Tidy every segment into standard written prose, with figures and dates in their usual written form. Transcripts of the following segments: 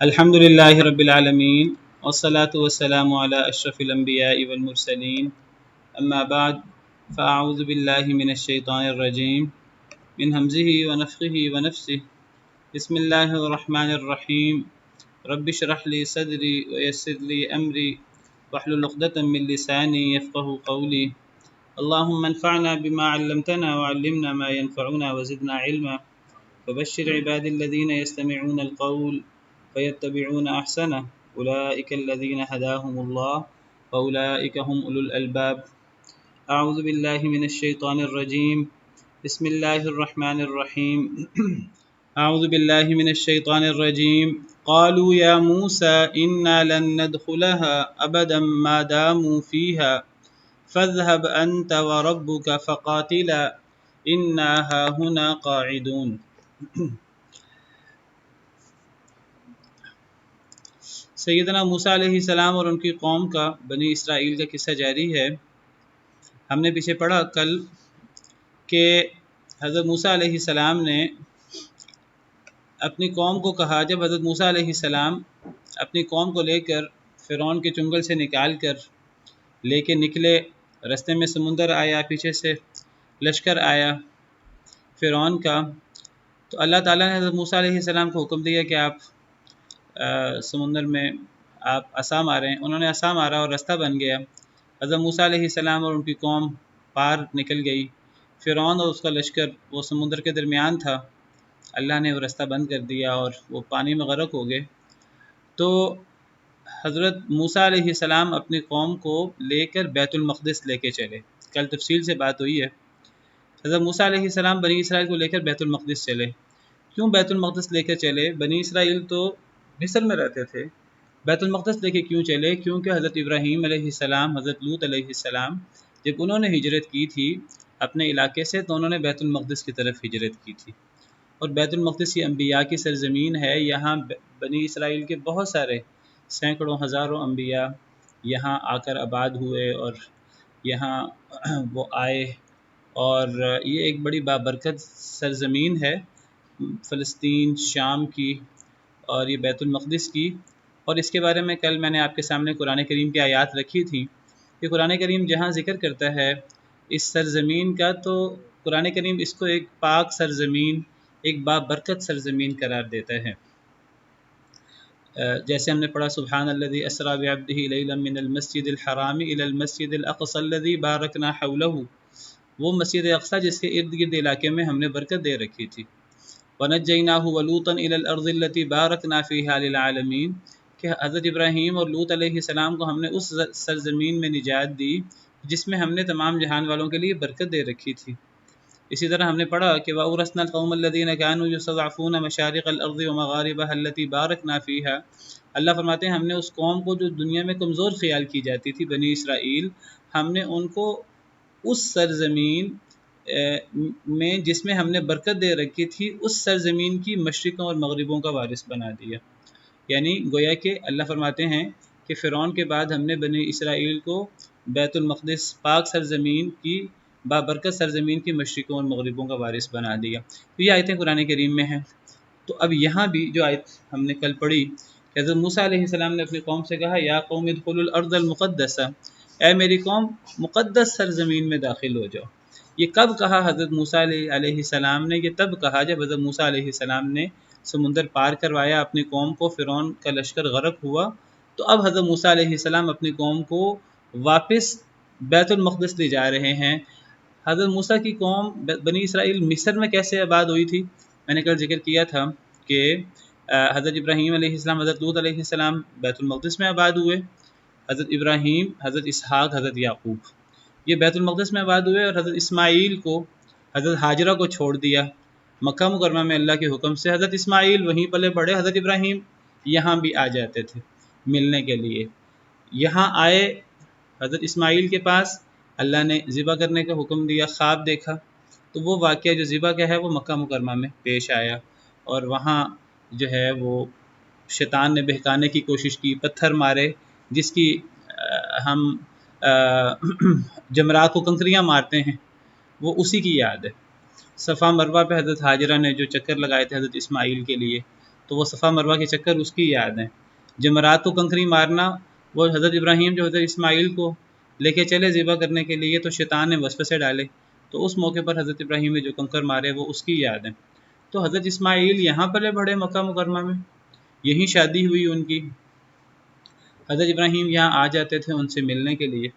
الحمد لله رب العالمين والصلاة والسلام على أشرف الأنبياء والمرسلين أما بعد فأعوذ بالله من الشيطان الرجيم من همزه ونفخه ونفسه بسم الله الرحمن الرحيم رب اشرح لي صدري ويسر لي أمري واحلل عقدة من لساني يفقه قولي اللهم انفعنا بما علمتنا وعلمنا ما ينفعنا وزدنا علما فبشر عباد الذين يستمعون القول فيتبعون أحسنه أولئك الذين هداهم الله وأولئك هم أولو الألباب أعوذ بالله من الشيطان الرجيم بسم الله الرحمن الرحيم أعوذ بالله من الشيطان الرجيم قالوا يا موسى إنا لن ندخلها أبدا ما داموا فيها فاذهب أنت وربك فقاتلا إنا هاهنا قاعدون۔ سیدنا موسیٰ علیہ السلام اور ان کی قوم کا بنی اسرائیل کا قصہ جاری ہے۔ ہم نے پیچھے پڑھا کل کہ حضرت موسیٰ علیہ السلام نے اپنی قوم کو کہا، جب حضرت موسیٰ علیہ السلام اپنی قوم کو لے کر فرعون کے چنگل سے نکال کر لے کے نکلے، رستے میں سمندر آیا، پیچھے سے لشکر آیا فرعون کا، تو اللہ تعالیٰ نے حضرت موسیٰ علیہ السلام کو حکم دیا کہ آپ سمندر میں آپ عصا ماریں۔ انہوں نے عصا مارا اور رستہ بن گیا۔ حضرت موسیٰ علیہ السلام اور ان کی قوم پار نکل گئی۔ فرعون اور اس کا لشکر وہ سمندر کے درمیان تھا، اللہ نے وہ رستہ بند کر دیا اور وہ پانی میں غرق ہو گئے۔ تو حضرت موسیٰ علیہ السلام اپنی قوم کو لے کر بیت المقدس لے کے چلے۔ کل تفصیل سے بات ہوئی ہے۔ حضرت موسیٰ علیہ السلام بنی اسرائیل کو لے کر بیت المقدس چلے۔ کیوں بیت المقدس لے کر چلے؟ بنی اسرائیل تو مصر میں رہتے تھے، بیت المقدس لے کے کیوں چلے؟ کیونکہ حضرت ابراہیم علیہ السلام، حضرت لوط علیہ السلام جب انہوں نے ہجرت کی تھی اپنے علاقے سے، تو انہوں نے بیت المقدس کی طرف ہجرت کی تھی، اور بیت المقدس یہ انبیاء کی سرزمین ہے۔ یہاں بنی اسرائیل کے بہت سارے سینکڑوں ہزاروں انبیاء یہاں آ کر آباد ہوئے اور یہاں وہ آئے، اور یہ ایک بڑی بابرکت سرزمین ہے فلسطین، شام کی اور یہ بیت المقدس کی۔ اور اس کے بارے میں کل میں نے آپ کے سامنے قرآن کریم کی آیات رکھی تھی کہ قرآن کریم جہاں ذکر کرتا ہے اس سرزمین کا، تو قرآن کریم اس کو ایک پاک سرزمین، ایک بابرکت سرزمین قرار دیتا ہے۔ جیسے ہم نے پڑھا سبحان الذی اسری بعبدہ لیلا من المسجد الحرام الی المسجد الاقصی الذی بارکنا حولہ، وہ مسجد اقصی جس کے ارد گرد علاقے میں ہم نے برکت دے رکھی تھی۔ وَنَجَّيْنَاهُ وَلُوطًا إِلَى الْأَرْضِ الَّتِي بَارَكْنَا فِيهَا لِلْعَالَمِينَ، کہ حضرت ابراہیم اور لوط علیہ السلام کو ہم نے اس سرزمین میں نجات دی جس میں ہم نے تمام جہان والوں کے لیے برکت دے رکھی تھی۔ اسی طرح ہم نے پڑھا کہ وَأَوْرَثْنَا الْقَوْمَ الَّذِينَ كَانُوا يُسْتَضْعَفُونَ مَشَارِقَ الْأَرْضِ وَمَغَارِبَهَا الَّتِي بَارَكْنَا فِيهَا، اللہ فرماتے ہیں ہم نے اس قوم کو جو دنیا میں کمزور خیال کی جاتی تھی، بنی اسرائیل، ہم نے ان کو اس سرزمین میں جس میں ہم نے برکت دے رکھی تھی، اس سرزمین کی مشرقوں اور مغربوں کا وارث بنا دیا۔ یعنی گویا کہ اللہ فرماتے ہیں کہ فرعون کے بعد ہم نے بنی اسرائیل کو بیت المقدس، پاک سرزمین کی، بابرکت سرزمین کی مشرقوں اور مغربوں کا وارث بنا دیا۔ تو یہ آیتیں قرآن کریم میں ہیں۔ تو اب یہاں بھی جو آیت ہم نے کل پڑھی کہ حضرت موسیٰ علیہ السلام نے اپنی قوم سے کہا یا قوم ادخلوا الارض المقدسہ، اے میری قوم مقدس سرزمین میں داخل ہو جاؤ۔ یہ کب کہا حضرت موسیٰ علیہ السلام نے؟ یہ تب کہا جب حضرت موسیٰ علیہ السلام نے سمندر پار کروایا اپنی قوم کو، فرعون کا لشکر غرق ہوا، تو اب حضرت موسیٰ علیہ السلام اپنی قوم کو واپس بیت المقدس لے جا رہے ہیں۔ حضرت موسیٰ کی قوم بنی اسرائیل مصر میں کیسے آباد ہوئی تھی؟ میں نے کل ذکر کیا تھا کہ حضرت ابراہیم علیہ السلام، حضرت لوط علیہ السلام بیت المقدس میں آباد ہوئے، حضرت ابراہیم، حضرت اسحاق، حضرت یعقوب یہ بیت المقدس میں آباد ہوئے، اور حضرت اسماعیل کو، حضرت ہاجرہ کو چھوڑ دیا مکہ مکرمہ میں اللہ کے حکم سے۔ حضرت اسماعیل وہیں پلے بڑھے، حضرت ابراہیم یہاں بھی آ جاتے تھے ملنے کے لیے۔ یہاں آئے حضرت اسماعیل کے پاس، اللہ نے ذبح کرنے کا حکم دیا، خواب دیکھا، تو وہ واقعہ جو ذبح کا ہے وہ مکہ مکرمہ میں پیش آیا، اور وہاں جو ہے وہ شیطان نے بہکانے کی کوشش کی، پتھر مارے، جس کی ہم جمرات کو کنکریاں مارتے ہیں، وہ اسی کی یاد ہے۔ صفا مروہ پہ حضرت ہاجرہ نے جو چکر لگائے تھے حضرت اسماعیل کے لیے، تو وہ صفا مروہ کے چکر اس کی یاد ہیں۔ جمرات کو کنکری مارنا، وہ حضرت ابراہیم جو حضرت اسماعیل کو لے کے چلے ذبح کرنے کے لیے تو شیطان نے وسوسے ڈالے، تو اس موقع پر حضرت ابراہیم نے جو کنکر مارے وہ اس کی یاد ہیں۔ تو حضرت اسماعیل یہاں پلے بڑھے مکہ مکرمہ میں، یہیں شادی ہوئی ان کی۔ حضرت ابراہیم یہاں آ جاتے تھے ان سے ملنے کے لیے۔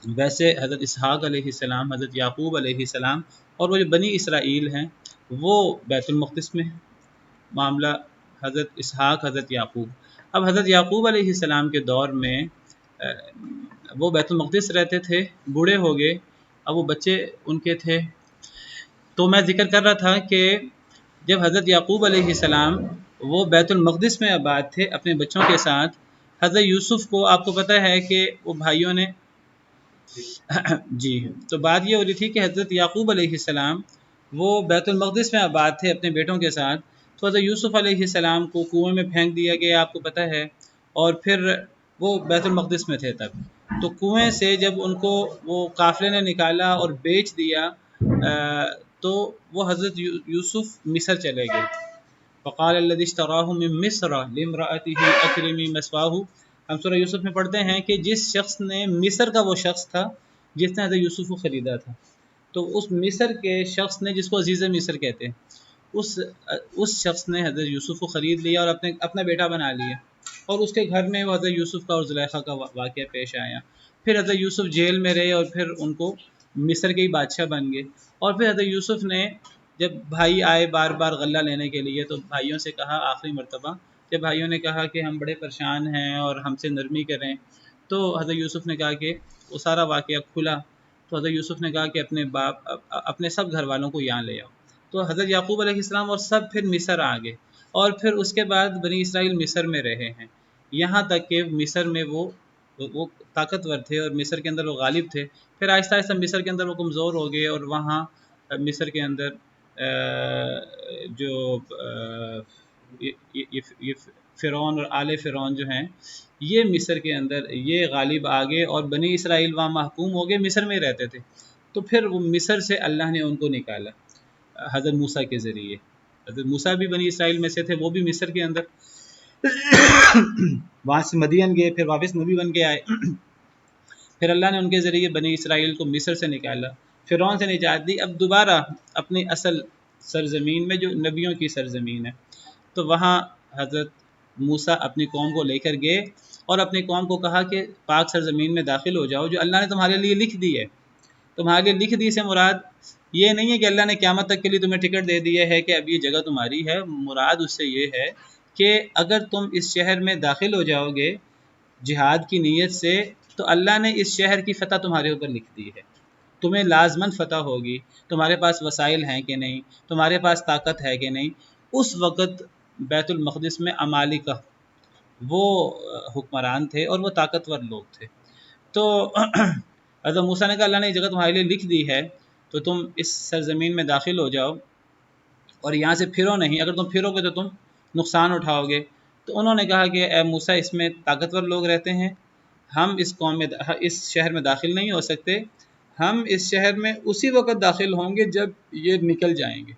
ویسے حضرت اسحاق علیہ السلام، حضرت یعقوب علیہ السلام اور وہ جو بنی اسرائیل ہیں وہ بیت المقدس میں ہیں۔ معاملہ حضرت اسحاق، حضرت یعقوب۔ اب حضرت یعقوب علیہ السلام کے دور میں وہ بیت المقدس رہتے تھے، بوڑھے ہو گئے، اب وہ بچے ان کے تھے۔ تو میں ذکر کر رہا تھا کہ جب حضرت یعقوب علیہ السلام وہ بیت المقدس میں آباد تھے اپنے بچوں کے ساتھ، حضرت یوسف کو آپ کو پتہ ہے کہ وہ بھائیوں نے جی تو بات یہ ہو رہی تھی کہ حضرت یعقوب علیہ السلام وہ بیت المقدس میں آباد تھے اپنے بیٹوں کے ساتھ، تو حضرت یوسف علیہ السلام کو کنویں میں پھینک دیا گیا، آپ کو پتہ ہے، اور پھر وہ بیت المقدس میں تھے تب۔ تو کنویں سے جب ان کو وہ قافلے نے نکالا اور بیچ دیا تو وہ حضرت یوسف مصر چلے گئے۔ فقال الذي اشتراه من مصر لامرأته اكرمي مثواه، ہم سورہ یوسف میں پڑھتے ہیں کہ جس شخص نے، مصر کا وہ شخص تھا جس نے حضرت یوسف کو خریدا تھا، تو اس مصر کے شخص نے، جس کو عزیز مصر کہتے ہیں، اس شخص نے حضرت یوسف کو خرید لیا اور اپنا بیٹا بنا لیا، اور اس کے گھر میں وہ حضرت یوسف کا اور زلیخا کا واقعہ پیش آیا۔ پھر حضرت یوسف جیل میں رہے اور پھر ان کو مصر کے ہی بادشاہ بن گئے۔ اور پھر حضرت یوسف نے جب بھائی آئے بار بار غلہ لینے کے لیے تو بھائیوں سے کہا، آخری مرتبہ جب بھائیوں نے کہا کہ ہم بڑے پریشان ہیں اور ہم سے نرمی کریں، تو حضرت یوسف نے کہا کہ وہ سارا واقعہ کھلا، تو حضرت یوسف نے کہا کہ اپنے سب گھر والوں کو یہاں لے آؤ۔ تو حضرت یعقوب علیہ السلام اور سب پھر مصر آ گئے، اور پھر اس کے بعد بنی اسرائیل مصر میں رہے ہیں، یہاں تک کہ مصر میں وہ طاقتور تھے اور مصر کے اندر وہ غالب تھے۔ پھر آہستہ آہستہ مصر کے اندر وہ کمزور ہو گئے، اور وہاں مصر کے اندر جو یہ فرعون اور آل فرعون جو ہیں، یہ مصر کے اندر یہ غالب آ گئے، اور بنی اسرائیل وہاں محکوم ہو گئے، مصر میں رہتے تھے۔ تو پھر وہ مصر سے اللہ نے ان کو نکالا حضرت موسیٰ کے ذریعے۔ حضرت موسیٰ بھی بنی اسرائیل میں سے تھے، وہ بھی مصر کے اندر وہاں سے مدین گئے، پھر واپس نبی بن کے آئے۔ پھر اللہ نے ان کے ذریعے بنی اسرائیل کو مصر سے نکالا، فرعون سے نجات دی، اب دوبارہ اپنی اصل سرزمین میں جو نبیوں کی سرزمین ہے۔ تو وہاں حضرت موسیٰ اپنی قوم کو لے کر گئے اور اپنی قوم کو کہا کہ پاک سرزمین میں داخل ہو جاؤ جو اللہ نے تمہارے لیے لکھ دی ہے۔ تمہارے لیے لکھ دی سے مراد یہ نہیں ہے کہ اللہ نے قیامت تک کے لیے تمہیں ٹکٹ دے دیا ہے کہ اب یہ جگہ تمہاری ہے، مراد اس سے یہ ہے کہ اگر تم اس شہر میں داخل ہو جاؤ گے جہاد کی نیت سے تو اللہ نے اس شہر کی فتح تمہارے اوپر لکھ دی ہے، تمہیں لازماً فتح ہوگی، تمہارے پاس وسائل ہیں کہ نہیں، تمہارے پاس طاقت ہے کہ نہیں۔ اس وقت بیت المقدس میں عمالقہ وہ حکمران تھے اور وہ طاقتور لوگ تھے۔ تو حضرت موسیٰ نے کہا اللہ نے یہ جگہ تمہارے لیے لکھ دی ہے تو تم اس سرزمین میں داخل ہو جاؤ اور یہاں سے پھرو نہیں، اگر تم پھرو گے تو تم نقصان اٹھاؤ گے۔ تو انہوں نے کہا کہ اے موسیٰ اس میں طاقتور لوگ رہتے ہیں، ہم اس شہر میں داخل نہیں ہو سکتے، ہم اس شہر میں اسی وقت داخل ہوں گے جب یہ نکل جائیں گے۔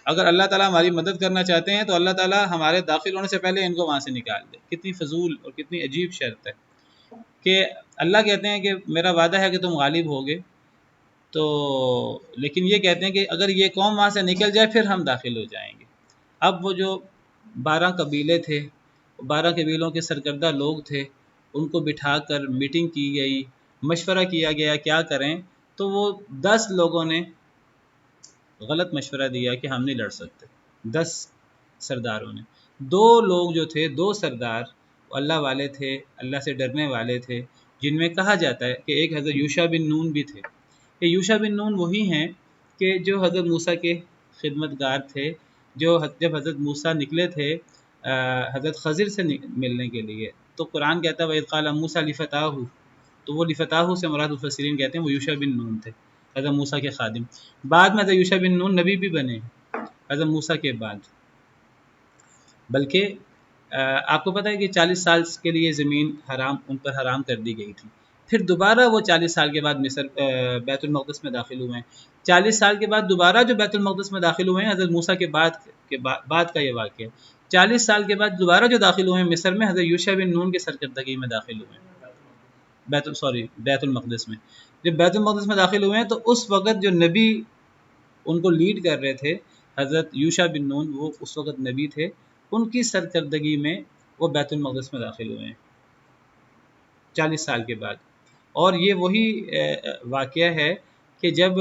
اگر اللہ تعالیٰ ہماری مدد کرنا چاہتے ہیں تو اللہ تعالیٰ ہمارے داخل ہونے سے پہلے ان کو وہاں سے نکال دے۔ کتنی فضول اور کتنی عجیب شرط ہے کہ اللہ کہتے ہیں کہ میرا وعدہ ہے کہ تم غالب ہوگے، تو لیکن یہ کہتے ہیں کہ اگر یہ قوم وہاں سے نکل جائے پھر ہم داخل ہو جائیں گے۔ اب وہ جو 12 قبیلے تھے، 12 قبیلوں کے سرکردہ لوگ تھے، ان کو بٹھا کر میٹنگ کی گئی، مشورہ کیا گیا کیا کریں، تو وہ 10 لوگوں نے غلط مشورہ دیا کہ ہم نہیں لڑ سکتے۔ 10 سرداروں نے، 2 لوگ جو تھے، 2 سردار اللہ والے تھے، اللہ سے ڈرنے والے تھے، جن میں کہا جاتا ہے کہ ایک حضرت یوشع بن نون بھی تھے۔ کہ یوشع بن نون وہی ہیں کہ جو حضرت موسیٰ کے خدمتگار تھے، جو جب حضرت موسیٰ نکلے تھے حضرت خضر سے ملنے کے لیے، تو قرآن کہتا ہے وَإِذْ قَالَ مُوسَىٰ لِفَتَاهُ، تو وہ لِفَتَاهُ سے مراد مفسرین کہتے ہیں وہ یوشع بن نون تھے، حضرت موسیٰ کے خادم۔ بعد میں حضرت یوشع بن نون نبی بھی بنے حضرت موسیٰ کے بعد، بلکہ آپ کو پتہ ہے کہ 40 سال کے لیے زمین ان پر حرام کر دی گئی تھی، پھر دوبارہ وہ 40 سال کے بعد مصر بیت المقدس میں داخل ہوئے ہیں۔ 40 سال کے بعد دوبارہ جو بیت المقدس میں داخل ہوئے ہیں حضرت موسیٰ کے بعد کا یہ واقعہ ہے۔ 40 سال کے بعد دوبارہ جو داخل ہوئے ہیں مصر میں، حضرت یوشع بن نون کی سرکردگی میں داخل ہوئے ہیں، بیت المقدس میں. جب بیت المقدس میں داخل ہوئے ہیں تو اس وقت جو نبی ان کو لیڈ کر رہے تھے حضرت یوشع بن نون، وہ اس وقت نبی تھے، ان کی سرکردگی میں وہ بیت المقدس میں داخل ہوئے ہیں 40 سال کے بعد. اور یہ وہی واقعہ ہے کہ جب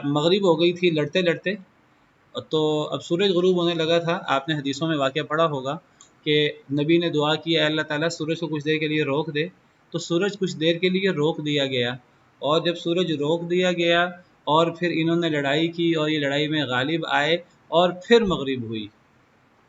مغرب ہو گئی تھی لڑتے لڑتے، تو اب سورج غروب ہونے لگا تھا. آپ نے حدیثوں میں واقعہ پڑھا ہوگا کہ نبی نے دعا کی اے اللہ تعالیٰ سورج کو کچھ دیر کے لیے روک دے، تو سورج کچھ دیر کے لیے روک دیا گیا. اور جب سورج روک دیا گیا اور پھر انہوں نے لڑائی کی اور یہ لڑائی میں غالب آئے اور پھر مغرب ہوئی،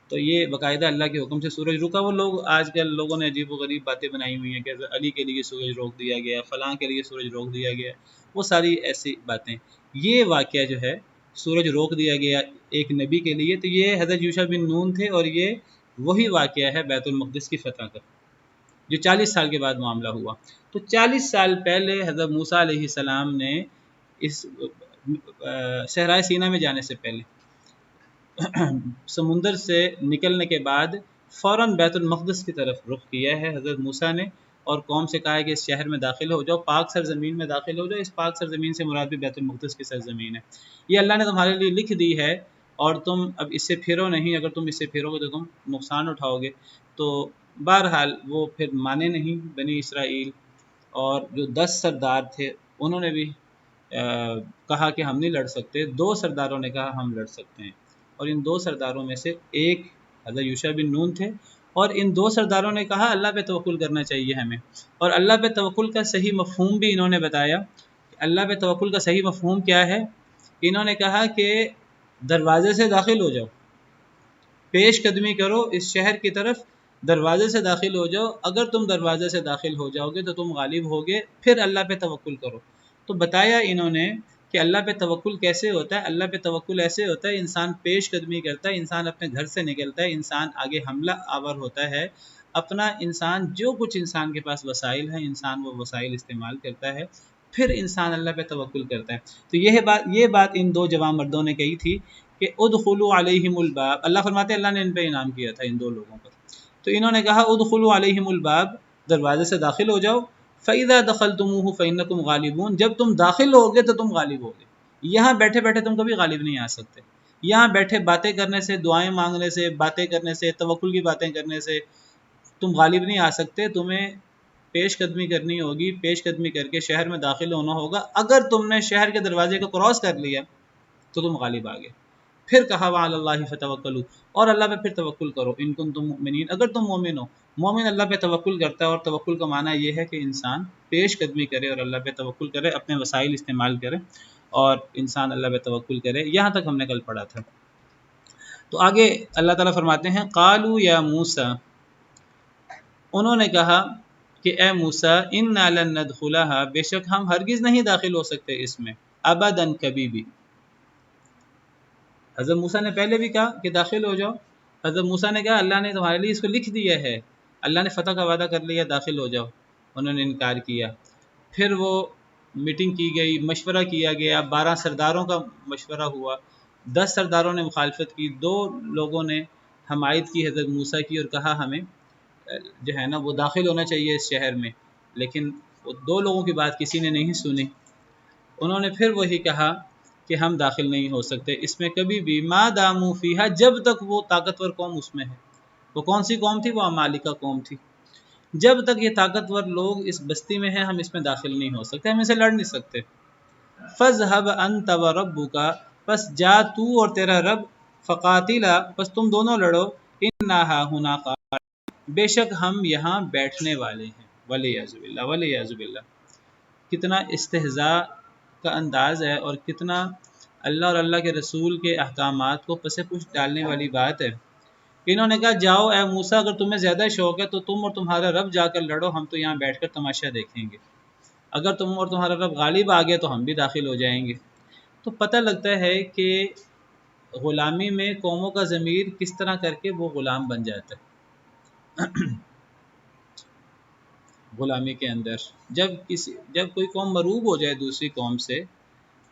تو یہ باقاعدہ اللہ کے حکم سے سورج رکا. وہ لوگ آج کل لوگوں نے عجیب و غریب باتیں بنائی ہوئی ہیں کہ علی کے لیے سورج روک دیا گیا، فلاں کے لیے سورج روک دیا گیا، وہ ساری ایسی باتیں. یہ واقعہ جو ہے سورج روک دیا گیا ایک نبی کے لیے، تو یہ حضرت یوشع بن نون تھے، اور یہ وہی واقعہ ہے بیت المقدس کی فتح کا جو 40 سال کے بعد معاملہ ہوا. تو 40 سال پہلے حضرت موسیٰ علیہ السلام نے اس صحرائے سینا میں جانے سے پہلے سمندر سے نکلنے کے بعد فوراً بیت المقدس کی طرف رخ کیا ہے حضرت موسیٰ نے، اور قوم سے کہا ہے کہ اس شہر میں داخل ہو جاؤ، پاک سرزمین میں داخل ہو جاؤ. اس پاک سرزمین سے مراد بھی بیت المقدس کی سرزمین ہے. یہ اللہ نے تمہارے لیے لکھ دی ہے اور تم اب اس سے پھرو نہیں، اگر تم اس سے پھرو گے تو تم نقصان اٹھاؤ گے. تو بہرحال وہ پھر مانے نہیں بنی اسرائیل، اور جو 10 سردار تھے انہوں نے بھی کہا کہ ہم نہیں لڑ سکتے. 2 سرداروں نے کہا ہم لڑ سکتے ہیں، اور ان 2 سرداروں میں سے ایک حضرت یوشع بن نون تھے. اور ان 2 سرداروں نے کہا اللہ پہ توکل کرنا چاہیے ہمیں. اور اللہ پہ توکل کا صحیح مفہوم بھی انہوں نے بتایا. اللہ پہ توکل کا صحیح مفہوم کیا ہے؟ انہوں نے کہا کہ دروازے سے داخل ہو جاؤ، پیش قدمی کرو اس شہر کی طرف، دروازے سے داخل ہو جاؤ. اگر تم دروازے سے داخل ہو جاؤ گے تو تم غالب ہوگے، پھر اللہ پہ توکل کرو. تو بتایا انہوں نے کہ اللہ پہ توکل کیسے ہوتا ہے. اللہ پہ توکل ایسے ہوتا ہے انسان پیش قدمی کرتا ہے، انسان اپنے گھر سے نکلتا ہے، انسان آگے حملہ آور ہوتا ہے اپنا، انسان جو کچھ انسان کے پاس وسائل ہیں انسان وہ وسائل استعمال کرتا ہے، پھر انسان اللہ پہ توکل کرتا ہے. تو یہ بات ان 2 جوان مردوں نے کہی تھی کہ ادخلوا علیہم الباب. اللہ فرماتے ہیں اللہ نے ان پہ انعام کیا تھا ان 2 لوگوں پر. تو انہوں نے کہا ادخلوا علیہم الباب، دروازے سے داخل ہو جاؤ. فَإِذَا دَخَلْتُمُوهُ فَإِنَّكُمْ غَالِبُونَ، جب تم داخل ہوگے تو تم غالب ہوگے. یہاں بیٹھے بیٹھے تم کبھی غالب نہیں آ سکتے. یہاں بیٹھے باتیں کرنے سے، دعائیں مانگنے سے، باتیں کرنے سے، توکل کی باتیں کرنے سے تم غالب نہیں آ سکتے. تمہیں پیش قدمی کرنی ہوگی، پیش قدمی کر کے شہر میں داخل ہونا ہوگا. اگر تم نے شہر کے دروازے کو کراس کر لیا تو تم غالب آ گئے. پھر کہا وعلی اللہ فتوکلوا، اور اللہ پہ پھر توکل کرو ان کنتم مؤمنین، اگر تم مومن ہو. مومن اللہ پہ توکل کرتا ہے، اور توکل کا معنی یہ ہے کہ انسان پیش قدمی کرے اور اللہ پہ توکل کرے، اپنے وسائل استعمال کرے اور انسان اللہ پہ توکل کرے. یہاں تک ہم نے کل پڑھا تھا. تو آگے اللہ تعالیٰ فرماتے ہیں قالوا یا موسیٰ، انہوں نے کہا کہ اے موسیٰ انا لن ندخلها، بے شک ہم ہرگز نہیں داخل ہو سکتے اس میں، ابدا کبھی بھی. حضرت موسیٰ نے پہلے بھی کہا کہ داخل ہو جاؤ. حضرت موسیٰ نے کہا اللہ نے تمہارے لیے اس کو لکھ دیا ہے، اللہ نے فتح کا وعدہ کر لیا، داخل ہو جاؤ. انہوں نے انکار کیا. پھر وہ میٹنگ کی گئی، مشورہ کیا گیا، 12 سرداروں کا مشورہ ہوا. 10 سرداروں نے مخالفت کی، 2 لوگوں نے حمایت کی حضرت موسیٰ کی اور کہا ہمیں جو ہے نا وہ داخل ہونا چاہیے اس شہر میں. لیکن وہ 2 لوگوں کی بات کسی نے نہیں سنی. انہوں نے پھر وہی کہا کہ ہم داخل نہیں ہو سکتے اس میں کبھی بھی، ما داموا فیہا، جب تک وہ طاقتور قوم اس میں ہے. وہ کون سی قوم تھی؟ وہ عمالقہ قوم تھی. جب تک یہ طاقتور لوگ اس بستی میں ہیں ہم اس میں داخل نہیں ہو سکتے، ہم اسے لڑ نہیں سکتے. فَاذْهَبْ أَنْتَ وَرَبُّكَ، پس جا تو اور تیرا رب، فَقَاتِلَا، پس تم دونوں لڑو، إِنَّا هَاهُنَا قَاعِدُونَ، بے شک ہم یہاں بیٹھنے والے ہیں. وَلِعِیَاذُ بِاللَّہ وَلِعِیَاذُ بِاللَّہ. کتنا استہزاء کا انداز ہے اور کتنا اللہ اور اللہ کے رسول کے احکامات کو پس پش ڈالنے والی بات ہے. انہوں نے کہا جاؤ اے موسیٰ، اگر تمہیں زیادہ شوق ہے تو تم اور تمہارا رب جا کر لڑو، ہم تو یہاں بیٹھ کر تماشا دیکھیں گے. اگر تم اور تمہارا رب غالب آ گئے تو ہم بھی داخل ہو جائیں گے. تو پتہ لگتا ہے کہ غلامی میں قوموں کا ضمیر کس طرح کر کے وہ غلام بن جاتا ہے. غلامی کے اندر جب کوئی قوم مروب ہو جائے دوسری قوم سے،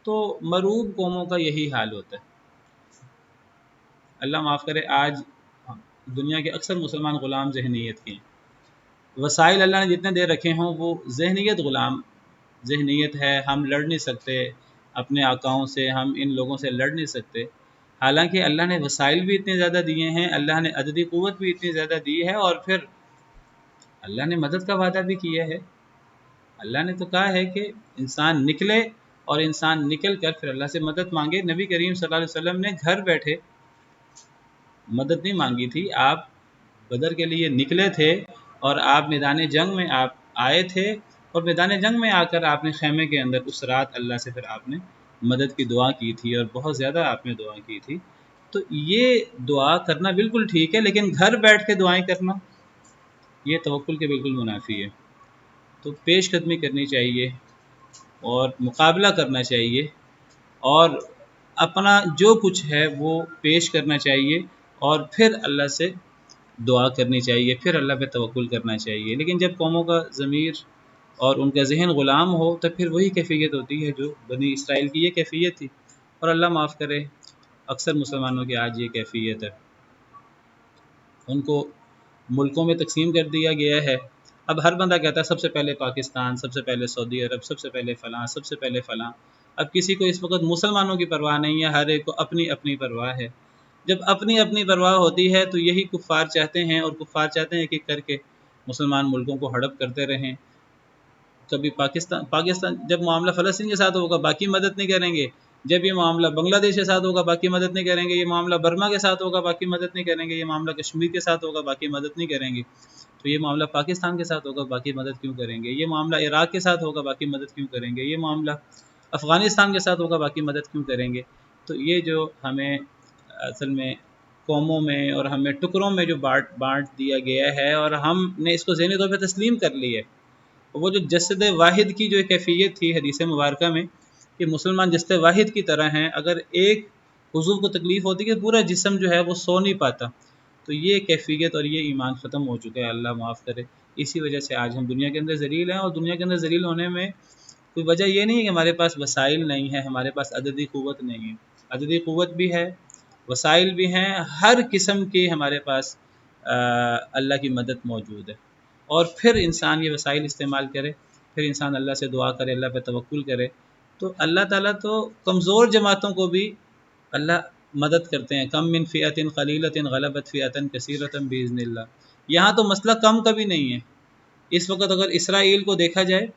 تو مروب قوموں کا یہی حال ہوتا ہے. اللہ معاف کرے، آج دنیا کے اکثر مسلمان غلام ذہنیت کے ہیں۔ وسائل اللہ نے جتنے دے رکھے ہوں وہ ذہنیت غلام ذہنیت ہے، ہم لڑ نہیں سکتے اپنے آقاؤں سے، ہم ان لوگوں سے لڑ نہیں سکتے، حالانکہ اللہ نے وسائل بھی اتنے زیادہ دیے ہیں، اللہ نے عددی قوت بھی اتنی زیادہ دی ہے، اور پھر اللہ نے مدد کا وعدہ بھی کیا ہے۔ اللہ نے تو کہا ہے کہ انسان نکلے اور انسان نکل کر پھر اللہ سے مدد مانگے۔ نبی کریم صلی اللہ علیہ وسلم نے گھر بیٹھے مدد نہیں مانگی تھی، آپ بدر کے لیے نکلے تھے اور آپ میدان جنگ میں آپ آئے تھے، اور میدان جنگ میں آ کر آپ نے خیمے کے اندر اس رات اللہ سے پھر آپ نے مدد کی دعا کی تھی، اور بہت زیادہ آپ نے دعا کی تھی۔ تو یہ دعا کرنا بالکل ٹھیک ہے، لیکن گھر بیٹھ کے دعائیں کرنا یہ توکل کے بالکل منافی ہے۔ تو پیش قدمی کرنی چاہیے اور مقابلہ کرنا چاہیے، اور اپنا جو کچھ ہے وہ پیش کرنا چاہیے، اور پھر اللہ سے دعا کرنی چاہیے، پھر اللہ پہ توکل کرنا چاہیے۔ لیکن جب قوموں کا ضمیر اور ان کا ذہن غلام ہو تو پھر وہی کیفیت ہوتی ہے جو بنی اسرائیل کی یہ کیفیت تھی، اور اللہ معاف کرے اکثر مسلمانوں کی آج یہ کیفیت ہے۔ ان کو ملکوں میں تقسیم کر دیا گیا ہے، اب ہر بندہ کہتا ہے سب سے پہلے پاکستان، سب سے پہلے سعودی عرب، سب سے پہلے فلاں، سب سے پہلے فلاں۔ اب کسی کو اس وقت مسلمانوں کی پرواہ نہیں ہے، ہر ایک کو اپنی اپنی پرواہ ہے۔ جب اپنی اپنی پرواہ ہوتی ہے تو یہی کفار چاہتے ہیں، اور کفار چاہتے ہیں کہ کر کے مسلمان ملکوں کو ہڑپ کرتے رہیں۔ کبھی پاکستان جب معاملہ فلسطین کے ساتھ ہوگا باقی مدد نہیں کریں گے، جب یہ معاملہ بنگلہ دیش کے ساتھ ہوگا باقی مدد نہیں کریں گے، یہ معاملہ برما کے ساتھ ہوگا باقی مدد نہیں کریں گے، یہ معاملہ کشمیر کے ساتھ ہوگا باقی مدد نہیں کریں گے، تو یہ معاملہ پاکستان کے ساتھ ہوگا باقی مدد کیوں کریں گے، یہ معاملہ عراق کے ساتھ ہوگا باقی مدد کیوں کریں گے، یہ معاملہ افغانستان کے ساتھ ہوگا باقی مدد کیوں کریں گے۔ تو یہ جو ہمیں اصل میں قوموں میں اور ہمیں ٹکڑوں میں جو بانٹ دیا گیا ہے، اور ہم نے اس کو ذہنی طور پہ تسلیم کر لی ہے، وہ جو جسد واحد کی جو کیفیت تھی حدیث مبارکہ میں کہ مسلمان جسد واحد کی طرح ہیں، اگر ایک عضو کو تکلیف ہوتی ہے کہ پورا جسم جو ہے وہ سو نہیں پاتا، تو یہ کیفیت اور یہ ایمان ختم ہو چکا ہے، اللہ معاف کرے۔ اسی وجہ سے آج ہم دنیا کے اندر ذلیل ہیں، اور دنیا کے اندر ذلیل ہونے میں کوئی وجہ یہ نہیں ہے کہ ہمارے پاس وسائل نہیں ہے، ہمارے پاس عددی قوت نہیں ہے، عددی قوت بھی ہے، وسائل بھی ہیں، ہر قسم کی ہمارے پاس اللہ کی مدد موجود ہے، اور پھر انسان یہ وسائل استعمال کرے، پھر انسان اللہ سے دعا کرے، اللہ پہ توکل کرے، تو اللہ تعالیٰ تو کمزور جماعتوں کو بھی اللہ مدد کرتے ہیں۔ کم من فئۃ قلیلۃ غلبت فئۃ کثیرۃ باذن اللہ۔ یہاں تو مسئلہ کم کا بھی نہیں ہے۔ اس وقت اگر اسرائیل کو دیکھا جائے،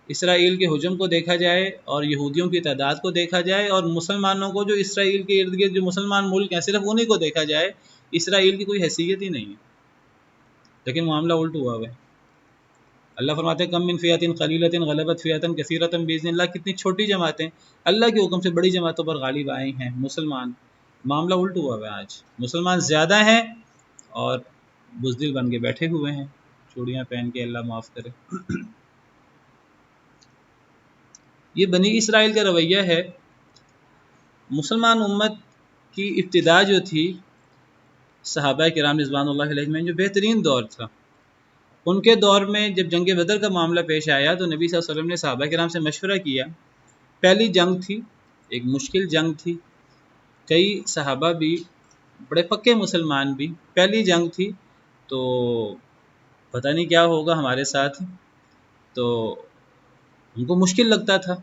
اسرائیل کے ہجوم کو دیکھا جائے، اور یہودیوں کی تعداد کو دیکھا جائے، اور مسلمانوں کو جو اسرائیل کے ارد گرد جو مسلمان ملک ہیں صرف انہی کو دیکھا جائے، اسرائیل کی کوئی حیثیت ہی نہیں ہے، لیکن معاملہ الٹ ہوا ہوا ہے۔ اللہ فرماتے ہیں کم من فئۃ قلیلۃ غلبت فئۃ کثیرۃ باذن اللہ، کتنی چھوٹی جماعتیں اللہ کے حکم سے بڑی جماعتوں پر غالب آئی ہیں مسلمان۔ معاملہ الٹ ہوا ہوا ہے، آج مسلمان زیادہ ہیں اور بزدل بن کے بیٹھے ہوئے ہیں، چوڑیاں پہن کے، اللہ معاف کرے۔ یہ بنی اسرائیل کا رویہ ہے۔ مسلمان امت کی ابتدا جو تھی، صحابہ کرام رضوان اللہ علیہ اجمعین، جو بہترین دور تھا، ان کے دور میں جب جنگ بدر کا معاملہ پیش آیا تو نبی صلی اللہ علیہ وسلم نے صحابہ کرام سے مشورہ کیا۔ پہلی جنگ تھی، ایک مشکل جنگ تھی، کئی صحابہ بھی بڑے پکے مسلمان بھی، پہلی جنگ تھی، تو پتہ نہیں کیا ہوگا ہمارے ساتھ، تو ان کو مشکل لگتا تھا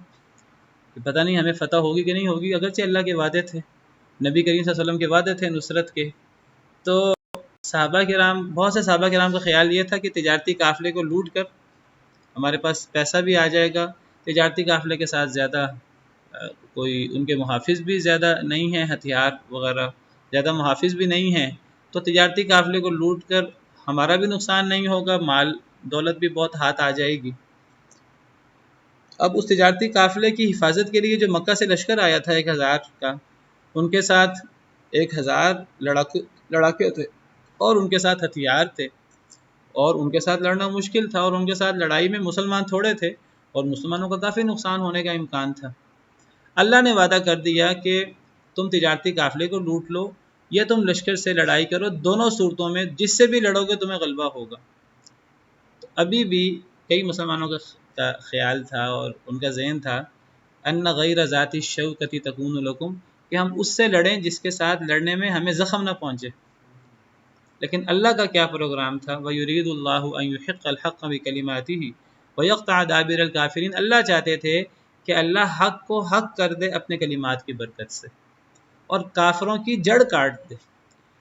کہ پتہ نہیں ہمیں فتح ہوگی کہ نہیں ہوگی، اگرچہ اللہ کے وعدے تھے، نبی کریم صلی اللہ علیہ وسلم کے وعدے تھے نصرت کے۔ تو صحابہ کرام، بہت سے صحابہ کرام کا خیال یہ تھا کہ تجارتی قافلے کو لوٹ کر ہمارے پاس پیسہ بھی آ جائے گا، تجارتی قافلے کے ساتھ زیادہ کوئی ان کے محافظ بھی زیادہ نہیں ہیں، ہتھیار وغیرہ زیادہ محافظ بھی نہیں ہیں، تو تجارتی قافلے کو لوٹ کر ہمارا بھی نقصان نہیں ہوگا، مال دولت بھی بہت ہاتھ آ جائے گی۔ اب اس تجارتی قافلے کی حفاظت کے لیے جو مکہ سے لشکر آیا تھا 1000 کا، ان کے ساتھ 1000 لڑاکے تھے، اور ان کے ساتھ ہتھیار تھے، اور ان کے ساتھ لڑنا مشکل تھا، اور ان کے ساتھ لڑائی میں مسلمان تھوڑے تھے، اور مسلمانوں کا کافی نقصان ہونے کا امکان تھا۔ اللہ نے وعدہ کر دیا کہ تم تجارتی قافلے کو لوٹ لو یا تم لشکر سے لڑائی کرو، دونوں صورتوں میں جس سے بھی لڑو گے تمہیں غلبہ ہوگا۔ تو ابھی بھی کئی مسلمانوں کا خیال تھا اور ان کا ذہن تھا ان غیر ذات الشوکۃ تکون لکم، کہ ہم اس سے لڑیں جس کے ساتھ لڑنے میں ہمیں زخم نہ پہنچے، لیکن اللہ کا کیا پروگرام تھا؟ وَيُرِيدُ اللَّهُ أَن يُحِقَّ الْحَقَّ بِكَلِمَاتِهِ وَيَقْطَعَ دَابِرَ الْكَافِرِينَ۔ اللہ چاہتے تھے کہ اللہ حق کو حق کر دے اپنے کلمات کی برکت سے اور کافروں کی جڑ کاٹ دے۔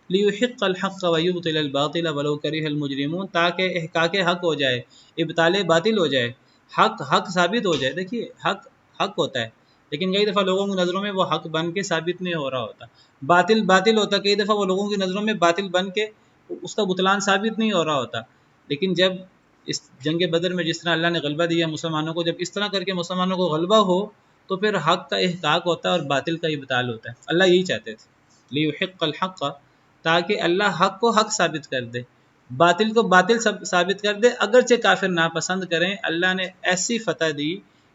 لِيُحِقَّ الْحَقَّ وَيُبْطِلَ الْبَاطِلَ وَلَوْ كَرِهَ الْمُجْرِمُونَ، تاکہ احقاق حق ہو جائے، ابطال باطل ہو جائے، حق ثابت ہو جائے۔ دیکھیے حق ہوتا ہے، لیکن کئی دفعہ لوگوں کی نظروں میں وہ حق بن کے ثابت نہیں ہو رہا ہوتا، باطل ہوتا، کئی دفعہ وہ لوگوں کی نظروں میں باطل بن کے اس کا بطلان ثابت نہیں ہو رہا ہوتا۔ لیکن جب اس جنگ بدر میں جس طرح اللہ نے غلبہ دیا مسلمانوں کو، جب اس طرح کر کے مسلمانوں کو غلبہ ہو تو پھر حق کا احقاق ہوتا ہے اور باطل کا ابطال ہوتا ہے۔ اللہ یہی چاہتے تھے، لیحق الحق، تاکہ اللہ حق کو حق ثابت کر دے، باطل کو باطل ثابت کر دے، اگرچہ کافر ناپسند کریں۔ اللہ نے ایسی فتح دی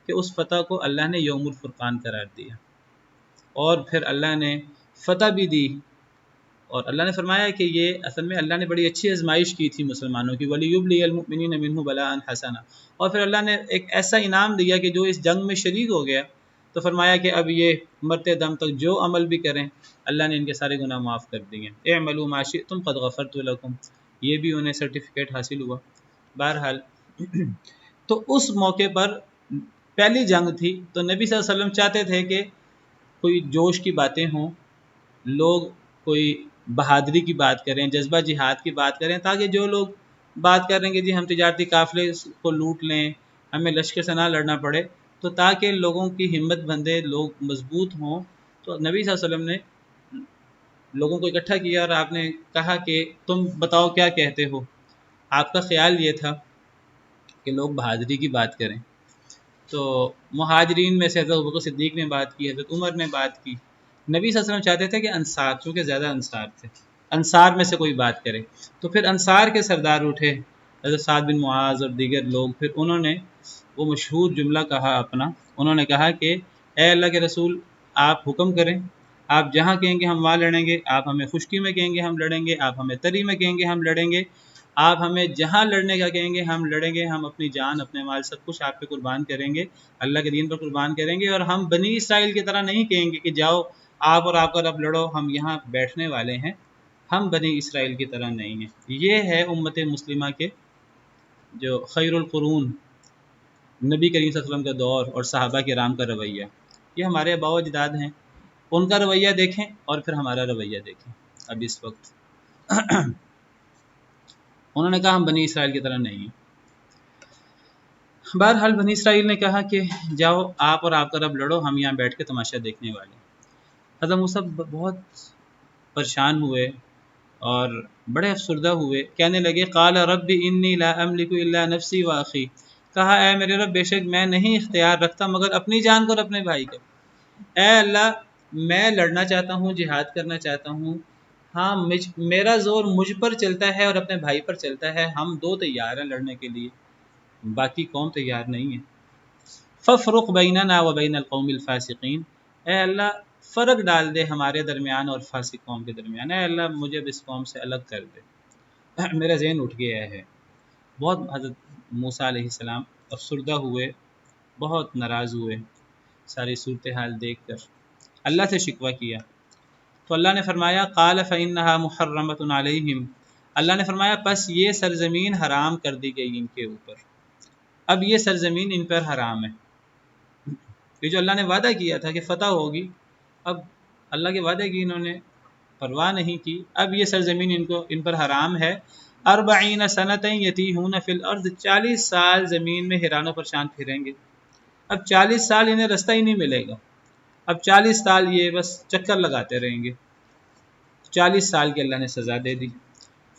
کہ اس فتح کو اللہ نے یوم الفرقان قرار دیا، اور پھر اللہ نے فتح بھی دی، اور اللہ نے فرمایا کہ یہ اصل میں اللہ نے بڑی اچھی آزمائش کی تھی مسلمانوں کی، وَلِيُبْلِيَ الْمُؤْمِنِينَ مِنْهُ بَلَاءً حَسَنًا، اور پھر اللہ نے ایک ایسا انعام دیا کہ جو اس جنگ میں شریک ہو گیا تو فرمایا کہ اب یہ مرتے دم تک جو عمل بھی کریں اللہ نے ان کے سارے گناہ معاف کر دیے۔ اعملوا ما شئتم قد غفرت لکم، یہ بھی انہیں سرٹیفکیٹ حاصل ہوا۔ بہرحال تو اس موقع پر پہلی جنگ تھی، تو نبی صلی اللہ علیہ وسلم چاہتے تھے کہ کوئی جوش کی باتیں ہوں، لوگ کوئی بہادری کی بات کریں، جذبہ جہاد کی بات کریں، تاکہ جو لوگ بات کریں گے جی ہم تجارتی قافلے کو لوٹ لیں، ہمیں لشکر سے نہ لڑنا پڑے، تو تاکہ لوگوں کی ہمت بندے، لوگ مضبوط ہوں، تو نبی صلی اللہ علیہ وسلم نے لوگوں کو اکٹھا کیا اور آپ نے کہا کہ تم بتاؤ کیا کہتے ہو۔ آپ کا خیال یہ تھا کہ لوگ بہادری کی بات کریں، تو مہاجرین میں سے حضرت ابوبکر صدیق نے بات کی، حضرت عمر نے بات کی۔ نبی صلی اللہ علیہ وسلم چاہتے تھے کہ انصار، چونکہ زیادہ انصار تھے، انصار میں سے کوئی بات کرے، تو پھر انصار کے سردار اٹھے، حضرت سعد بن معاذ اور دیگر لوگ، پھر انہوں نے وہ مشہور جملہ کہا اپنا، انہوں نے کہا کہ اے اللہ کے رسول آپ حکم کریں، آپ جہاں کہیں گے ہم وہاں لڑیں گے، آپ ہمیں خشکی میں کہیں گے ہم لڑیں گے، آپ ہمیں تری میں کہیں گے ہم لڑیں گے، آپ ہمیں جہاں لڑنے کا کہیں گے ہم لڑیں گے، ہم اپنی جان اپنے مال سب کچھ آپ پہ قربان کریں گے، اللہ کے دین پر قربان کریں گے، اور ہم بنی اسرائیل کی طرح نہیں کہیں گے کہ جاؤ آپ اور آپ کا رب لڑو، ہم یہاں بیٹھنے والے ہیں، ہم بنی اسرائیل کی طرح نہیں ہیں۔ یہ ہے امت مسلمہ کے جو خیر القرون نبی کریم صلی اللہ علیہ وسلم کا دور اور صحابہ کرام کا رویہ، یہ ہمارے آباء و اجداد ہیں، ان کا رویہ دیکھیں اور پھر ہمارا رویہ دیکھیں۔ اب اس وقت انہوں نے کہا ہم بنی اسرائیل کی طرح نہیں ہیں۔ بہرحال بنی اسرائیل نے کہا کہ جاؤ آپ اور آپ کا رب لڑو، ہم یہاں بیٹھ کے تماشا دیکھنے والے ہیں۔ حضرت موسیٰ بہت پریشان ہوئے اور بڑے افسردہ ہوئے، کہنے لگے قال رب انی لا املک الا نفسی و اخی، کہا اے میرے رب بے شک میں نہیں اختیار رکھتا مگر اپنی جان کو اور اپنے بھائی کا۔ اے اللہ میں لڑنا چاہتا ہوں، جہاد کرنا چاہتا ہوں، ہاں میرا زور مجھ پر چلتا ہے اور اپنے بھائی پر چلتا ہے، ہم دو تیار ہیں لڑنے کے لیے، باقی قوم تیار نہیں ہے۔ ففرق بیننا و بین القوم الفاسقین، اے اللہ فرق ڈال دے ہمارے درمیان اور فاسق قوم کے درمیان، اے اللہ مجھے اب اس قوم سے الگ کر دے۔ میرا ذہن اٹھ گیا ہے۔ بہت حضرت موسیٰ علیہ السلام افسردہ ہوئے، بہت ناراض ہوئے ساری صورتحال دیکھ کر، اللہ سے شکوہ کیا، تو اللہ نے فرمایا قال فإنها محرمۃ علیہم، اللہ نے فرمایا پس یہ سرزمین حرام کر دی گئی ان کے اوپر، اب یہ سرزمین ان پر حرام ہے۔ یہ جو اللہ نے وعدہ کیا تھا کہ فتح ہوگی، اب اللہ کے وعدے کی انہوں نے پرواہ نہیں کی، اب یہ سرزمین ان پر حرام ہے۔ 40 سنۃ یتیہون فی الارض، 40 سال زمین میں حیران و پریشان پھریں گے، اب 40 سال انہیں رستہ ہی نہیں ملے گا، اب 40 سال یہ بس چکر لگاتے رہیں گے، 40 سال کی اللہ نے سزا دے دی۔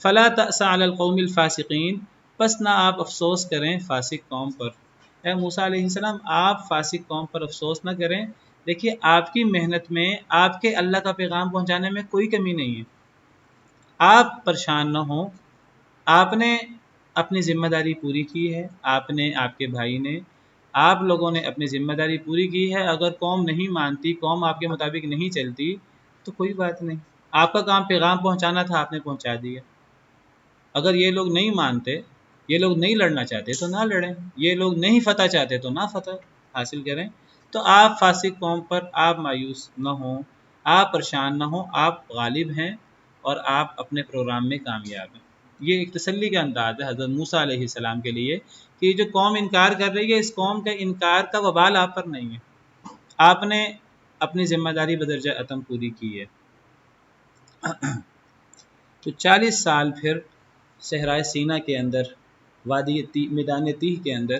فلا تأس علی القوم الفاسقین، پس نہ آپ افسوس کریں فاسق قوم پر۔ اے موسیٰ علیہ السلام آپ فاسق قوم پر افسوس نہ کریں، دیکھیے آپ کی محنت میں، آپ کے اللہ کا پیغام پہنچانے میں کوئی کمی نہیں ہے، آپ پریشان نہ ہوں، آپ نے اپنی ذمہ داری پوری کی ہے، آپ نے، آپ کے بھائی نے، آپ لوگوں نے اپنی ذمہ داری پوری کی ہے، اگر قوم نہیں مانتی، قوم آپ کے مطابق نہیں چلتی تو کوئی بات نہیں، آپ کا کام پیغام پہنچانا تھا، آپ نے پہنچا دیا۔ اگر یہ لوگ نہیں مانتے، یہ لوگ نہیں لڑنا چاہتے تو نہ لڑیں، یہ لوگ نہیں فتح چاہتے تو نہ فتح حاصل کریں، تو آپ فاسق قوم پر آپ مایوس نہ ہوں، آپ پریشان نہ ہوں، آپ غالب ہیں اور آپ اپنے پروگرام میں کامیاب ہیں۔ یہ ایک تسلی کا انداز ہے حضرت موسیٰ علیہ السلام کے لیے کہ جو قوم انکار کر رہی ہے، اس قوم کا انکار کا وبال آپ پر نہیں ہے، آپ نے اپنی ذمہ داری بدرجہ اتم پوری کی ہے۔ تو 40 سال پھر صحرائے سینا کے اندر، وادی میدان تیہ کے اندر،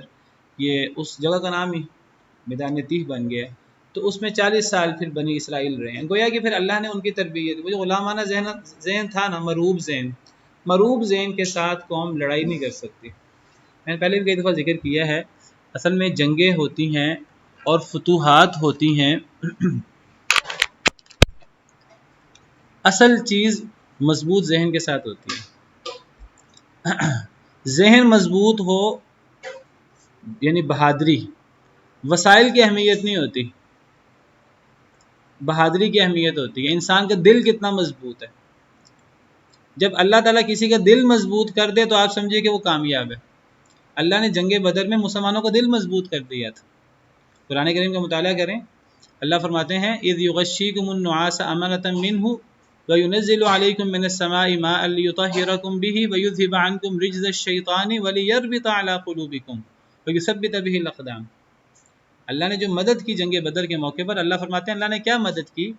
یہ اس جگہ کا نام ہی میدان تیہ بن گیا، تو اس میں 40 سال پھر بنی اسرائیل رہے ہیں۔ گویا کہ پھر اللہ نے ان کی تربیت، وہ جو غلامانہ ذہن تھا نا، مروب ذہن کے ساتھ قوم لڑائی نہیں کر سکتی۔ میں نے پہلے بھی کئی دفعہ ذکر کیا ہے، اصل میں جنگیں ہوتی ہیں اور فتوحات ہوتی ہیں، اصل چیز مضبوط ذہن کے ساتھ ہوتی ہے۔ ذہن مضبوط ہو یعنی بہادری، وسائل کی اہمیت نہیں ہوتی، بہادری کی اہمیت ہوتی ہے، انسان کا دل کتنا مضبوط ہے۔ جب اللہ تعالیٰ کسی کا دل مضبوط کر دے تو آپ سمجھیے کہ وہ کامیاب ہے۔ اللہ نے جنگ بدر میں مسلمانوں کا دل مضبوط کر دیا تھا۔ قرآن کریم کا مطالعہ کریں، اللہ فرماتے ہیں اذ یغشیکم النعاس امنۃ منہ وینزل علیکم من السماء ماء لیطہرکم بہ ویذھب عنکم رجز الشیطان ولیربط علی قلوبکم ویثبت بہ الاقدام۔ اللہ نے جو مدد کی جنگ بدر کے موقع پر، اللہ فرماتے ہیں اللہ نے کیا مدد کی؟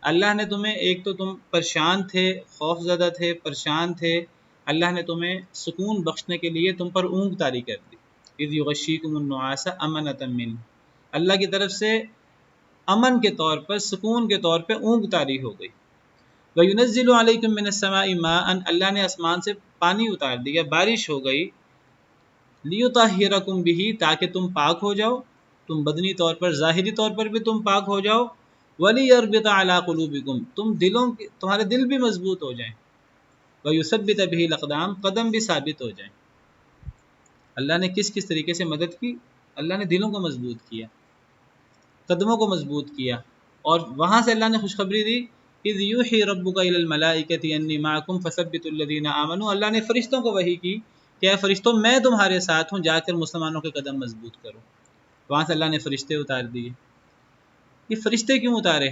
اللہ نے تمہیں، ایک تو تم پریشان تھے، خوف زدہ تھے، پریشان تھے، اللہ نے تمہیں سکون بخشنے کے لیے تم پر اونگ طاری کر دی۔ اذ یغشیکم النعاس امنۃ منہ، اللہ کی طرف سے امن کے طور پر، سکون کے طور پہ اونگ طاری ہو گئی۔ وَيُنَزِّلُ عَلَيْكُم مِّنَ السَّمَاءِ مَاءً، اللہ نے آسمان سے پانی اتار دیا، بارش ہو گئی۔ لِيُطَهِّرَكُم بِهِ، تاکہ تم پاک ہو جاؤ، تم بدنی طور پر، ظاہری طور پر بھی تم پاک ہو جاؤ۔ وَلِيَرْبِطَ عَلَىٰ قُلُوبِكُم، تمہارے دل بھی مضبوط ہو جائیں۔ وَيُثَبِّتَ بِهِ الْأَقْدَامَ، قدم بھی ثابت ہو جائیں۔ اللہ نے کس کس طریقے سے مدد کی؟ اللہ نے دلوں کو مضبوط کیا، قدموں کو مضبوط کیا، اور وہاں سے اللہ نے خوشخبری دی اذ یوحی ربک الی الملائکۃ انی معکم فثبتوا الذین آمنوا، اللہ نے فرشتوں کو وحی کی کہ اے فرشتوں میں تمہارے ساتھ ہوں، جا کر مسلمانوں کے قدم مضبوط کرو۔ وہاں سے اللہ نے فرشتے اتار دیے۔ یہ فرشتے کیوں اتارے؟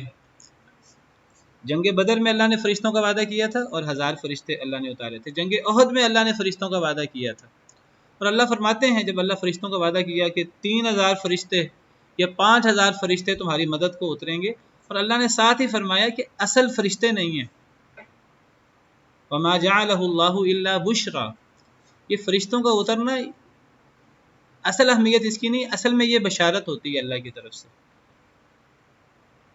جنگ بدر میں اللہ نے فرشتوں کا وعدہ کیا تھا اور 1000 فرشتے اللہ نے اتارے تھے۔ جنگ احد میں اللہ نے فرشتوں کا وعدہ کیا تھا، اور اللہ فرماتے ہیں جب اللہ فرشتوں کا وعدہ کیا کہ 3000 فرشتے یا 5000 فرشتے تمہاری مدد کو اتریں گے، اور اللہ نے ساتھ ہی فرمایا کہ اصل فرشتے نہیں ہیں۔ وَمَا جَعَلَهُ اللَّهُ إِلَّا بُشْرًا، یہ فرشتوں کا اترنا اصل اہمیت اس کی نہیں، اصل میں یہ بشارت ہوتی ہے اللہ کی طرف سے۔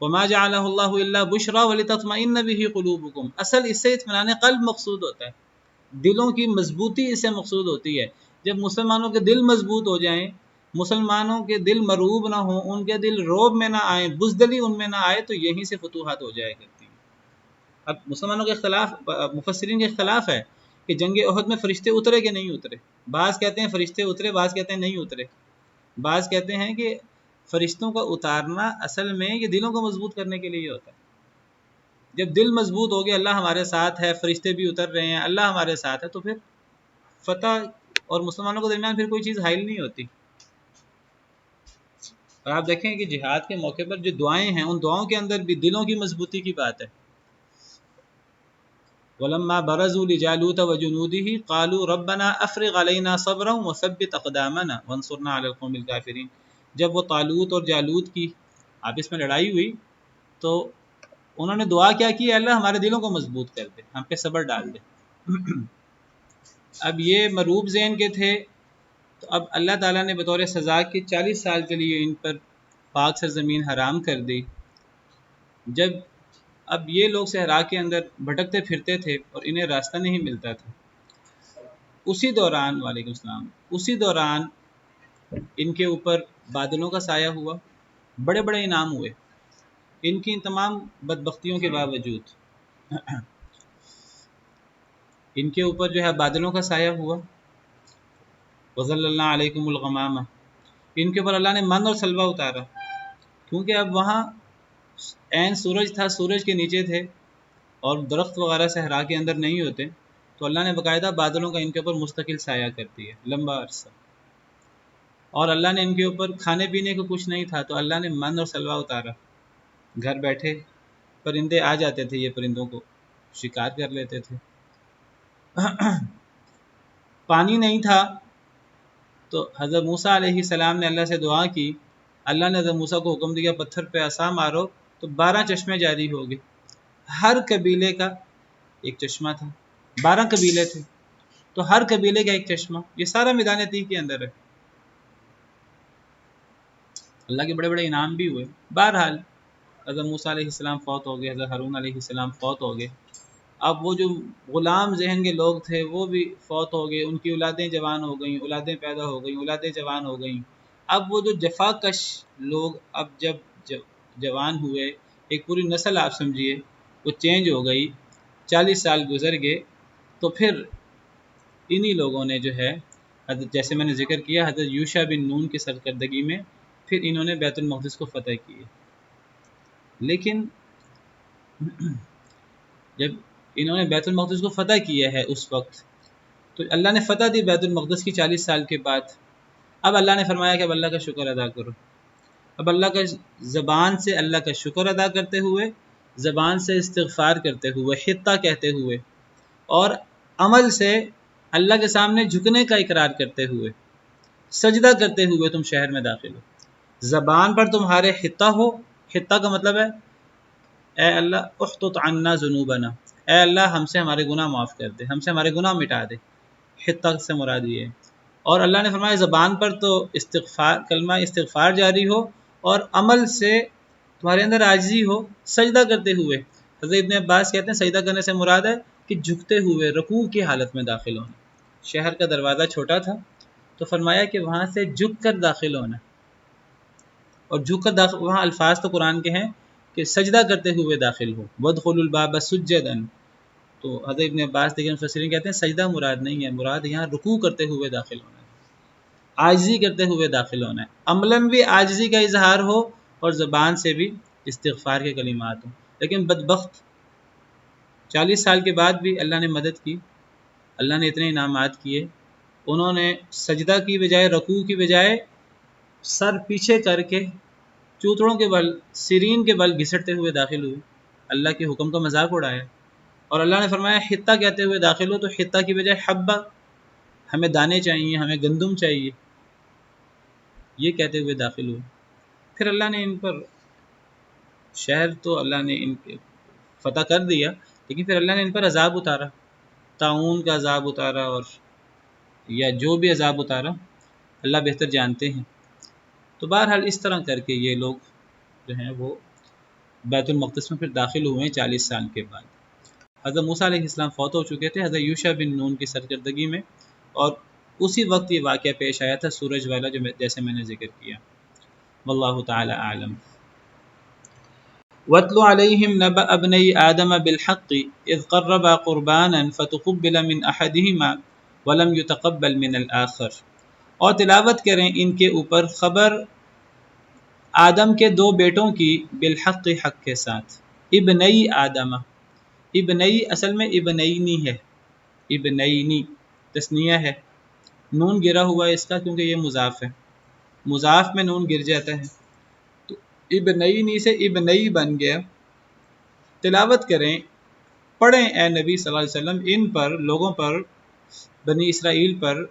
وَمَا جَعَلَهُ اللَّهُ إِلَّا بُشْرًا وَلِتَطْمَئِنَّ بِهِ قُلُوبُكُمْ، اصل اس سے اطمینان قلب مقصود ہوتا ہے، دلوں کی مضبوطی اس سے مقصود ہوتی ہے۔ جب مسلمانوں کے دل مضبوط ہو جائیں، مسلمانوں کے دل مروب نہ ہوں، ان کے دل روب میں نہ آئیں، بزدلی ان میں نہ آئے، تو یہیں سے فتوحات ہو جایا کرتی ہیں۔ اب مسلمانوں کے اختلاف، مفسرین کے اختلاف ہے کہ جنگ احد میں فرشتے اترے کہ نہیں اترے۔ بعض کہتے ہیں فرشتے اترے، بعض کہتے ہیں نہیں اترے۔ بعض کہتے ہیں کہ فرشتوں کا اتارنا اصل میں یہ دلوں کو مضبوط کرنے کے لیے ہوتا ہے۔ جب دل مضبوط ہو گیا اللہ ہمارے ساتھ ہے، فرشتے بھی اتر رہے ہیں، اللہ ہمارے ساتھ ہے، تو پھر فتح اور مسلمانوں کے درمیان پھر کوئی چیز حائل نہیں ہوتی۔ اور آپ دیکھیں کہ جہاد کے موقع پر جو دعائیں ہیں، ان دعاؤں کے اندر بھی دلوں کی مضبوطی کی بات ہے۔ وَلَمَّا بَرَزُوا لِجَالُوتَ وَجُنُودِهِ قَالُوا رَبَّنَا أَفْرِغْ عَلَيْنَا صَبْرًا وَثَبِّتْ أَقْدَامَنَا وَانصُرْنَا عَلَى الْقَوْمِ الْكَافِرِينَ، جب وہ طالوت اور جالوت کی آپس میں لڑائی ہوئی تو انہوں نے دعا کیا کی، اللہ ہمارے دلوں کو مضبوط کر دے، ہم پہ صبر ڈال دے۔ اب یہ مروب ذہن کے تھے، تو اب اللہ تعالیٰ نے بطور سزا کے 40 سال کے لیے ان پر پاک سرزمین حرام کر دی۔ جب اب یہ لوگ صحرا کے اندر بھٹکتے پھرتے تھے اور انہیں راستہ نہیں ملتا تھا، اسی دوران، وعلیکم السلام، اسی دوران ان کے اوپر بادلوں کا سایہ ہوا، بڑے بڑے انعام ہوئے ان کی ان تمام بدبختیوں کے باوجود۔ ان کے اوپر جو ہے بادلوں کا سایہ ہوا، وَظَلَّلْنَا عَلَيْكُمُ الْغَمَامَ، ان کے اوپر اللہ نے من اور سلوہ اتارا، کیونکہ اب وہاں عین سورج تھا، سورج کے نیچے تھے اور درخت وغیرہ صحرا کے اندر نہیں ہوتے، تو اللہ نے باقاعدہ بادلوں کا ان کے اوپر مستقل سایہ کر دیا لمبا عرصہ، اور اللہ نے ان کے اوپر کھانے پینے کو کچھ نہیں تھا تو اللہ نے من اور سلوہ اتارا، گھر بیٹھے پرندے آ جاتے تھے، یہ پرندوں کو شکار کر لیتے تھے۔ پانی نہیں تھا تو حضرت موسیٰ علیہ السلام نے اللہ سے دعا کی، اللہ نے حضرت موسیٰ کو حکم دیا پتھر پہ عصا مارو تو 12 چشمے جاری ہو گئے۔ ہر قبیلے کا ایک چشمہ تھا، 12 قبیلے تھے تو ہر قبیلے کا ایک چشمہ، یہ سارا میدان تیہ کے اندر ہے۔ اللہ کے بڑے بڑے انعام بھی ہوئے۔ بہرحال حضرت موسیٰ علیہ السلام فوت ہو گئے، حضرت ہارون علیہ السلام فوت ہو گئے۔ اب وہ جو غلام ذہن کے لوگ تھے وہ بھی فوت ہو گئے، ان کی اولادیں جوان ہو گئیں، اولادیں پیدا ہو گئیں، اولادیں جوان ہو گئیں۔ اب وہ جو جفا کش لوگ اب جب جوان ہوئے، ایک پوری نسل آپ سمجھیے وہ چینج ہو گئی، 40 سال گزر گئے، تو پھر انہی لوگوں نے جو ہے حضرت، جیسے میں نے ذکر کیا، حضرت یوشع بن نون کی سرکردگی میں پھر انہوں نے بیت المقدس کو فتح کیے۔ لیکن جب انہوں نے بیت المقدس کو فتح کیا ہے اس وقت، تو اللہ نے فتح دی بیت المقدس کی 40 سال کے بعد۔ اب اللہ نے فرمایا کہ اب اللہ کا شکر ادا کرو، اب اللہ کا زبان سے اللہ کا شکر ادا کرتے ہوئے، زبان سے استغفار کرتے ہوئے، حطہ کہتے ہوئے، اور عمل سے اللہ کے سامنے جھکنے کا اقرار کرتے ہوئے، سجدہ کرتے ہوئے تم شہر میں داخل ہو۔ زبان پر تمہارے حطہ ہو، حطہ کا مطلب ہے اے اللہ احطط عنا ذنوبنا، اے اللہ ہم سے ہمارے گناہ معاف کر دے، ہم سے ہمارے گناہ مٹا دے، حطہ سے مراد یہ ہے۔ اور اللہ نے فرمایا زبان پر تو استغفار، کلمہ استغفار جاری ہو، اور عمل سے تمہارے اندر عاجزی ہو، سجدہ کرتے ہوئے۔ حضرت ابن عباس کہتے ہیں سجدہ کرنے سے مراد ہے کہ جھکتے ہوئے رکوع کی حالت میں داخل ہونا۔ شہر کا دروازہ چھوٹا تھا تو فرمایا کہ وہاں سے جھک کر داخل ہونا، اور جھک کر داخل، وہاں الفاظ تو قرآن کے ہیں کہ سجدہ کرتے ہوئے داخل ہو، وادخلوا الباب سجدا۔ تو حضرت ابن عباس دیگر مفسرین کہتے ہیں سجدہ مراد نہیں ہے، مراد یہاں رکوع کرتے ہوئے داخل ہونا ہے، عاجزی کرتے ہوئے داخل ہونا ہے، عملاً بھی عاجزی کا اظہار ہو اور زبان سے بھی استغفار کے کلمات ہوں۔ لیکن بدبخت 40 سال کے بعد بھی اللہ نے مدد کی، اللہ نے اتنے انعامات کیے، انہوں نے سجدہ کی بجائے، رکوع کی بجائے سر پیچھے کر کے چوتڑوں کے بل، سرین کے بل گھسٹتے ہوئے داخل ہوئے، اللہ کے حکم کا مذاق اڑایا۔ اور اللہ نے فرمایا حطہ کہتے ہوئے داخل ہو، تو حطہ کی بجائے حبہ، ہمیں دانے چاہیے، ہمیں گندم چاہیے، یہ کہتے ہوئے داخل ہوئے۔ پھر اللہ نے ان پر، شہر تو اللہ نے ان کے فتح کر دیا، لیکن پھر اللہ نے ان پر عذاب اتارا، طاعون کا عذاب اتارا، اور یا جو بھی عذاب اتارا اللہ بہتر جانتے ہیں۔ تو بہرحال اس طرح کر کے یہ لوگ جو ہیں وہ بیت المقدس میں پھر داخل ہوئے 40 سال کے بعد۔ حضرت موسیٰ علیہ السلام فوت ہو چکے تھے حضرت یوشع بن نون کی سرکردگی میں، اور اسی وقت یہ واقعہ پیش آیا تھا سورج والا، جو جیسے میں نے ذکر کیا۔ واللہ تعالی اعلم۔ وَاتْلُ عَلَيْهِمْ نَبَأَ ابْنَيْ آدَمَ بِالْحَقِّ إِذْ قَرَّبَا قُرْبَانًا فَتُقُبِّلَ مِنْ أَحَدِهِمَا وَلَمْ يُتَقَبَّلْ مِنَ الْآخَرِ، اور تلاوت کریں ان کے اوپر خبر آدم کے 2 بیٹوں کی، بالحق حق کے ساتھ، ابنئی آدم، ابنئی اصل میں ابنینی ہے، ابنینی تثنیہ ہے، نون گرا ہوا ہے اس کا کیونکہ یہ مضاف ہے، مضاف میں نون گر جاتا ہے، تو ابنینی سے ابنئی بن گیا۔ تلاوت کریں، پڑھیں اے نبی صلی اللہ علیہ وسلم ان پر، لوگوں پر، بنی اسرائیل پر،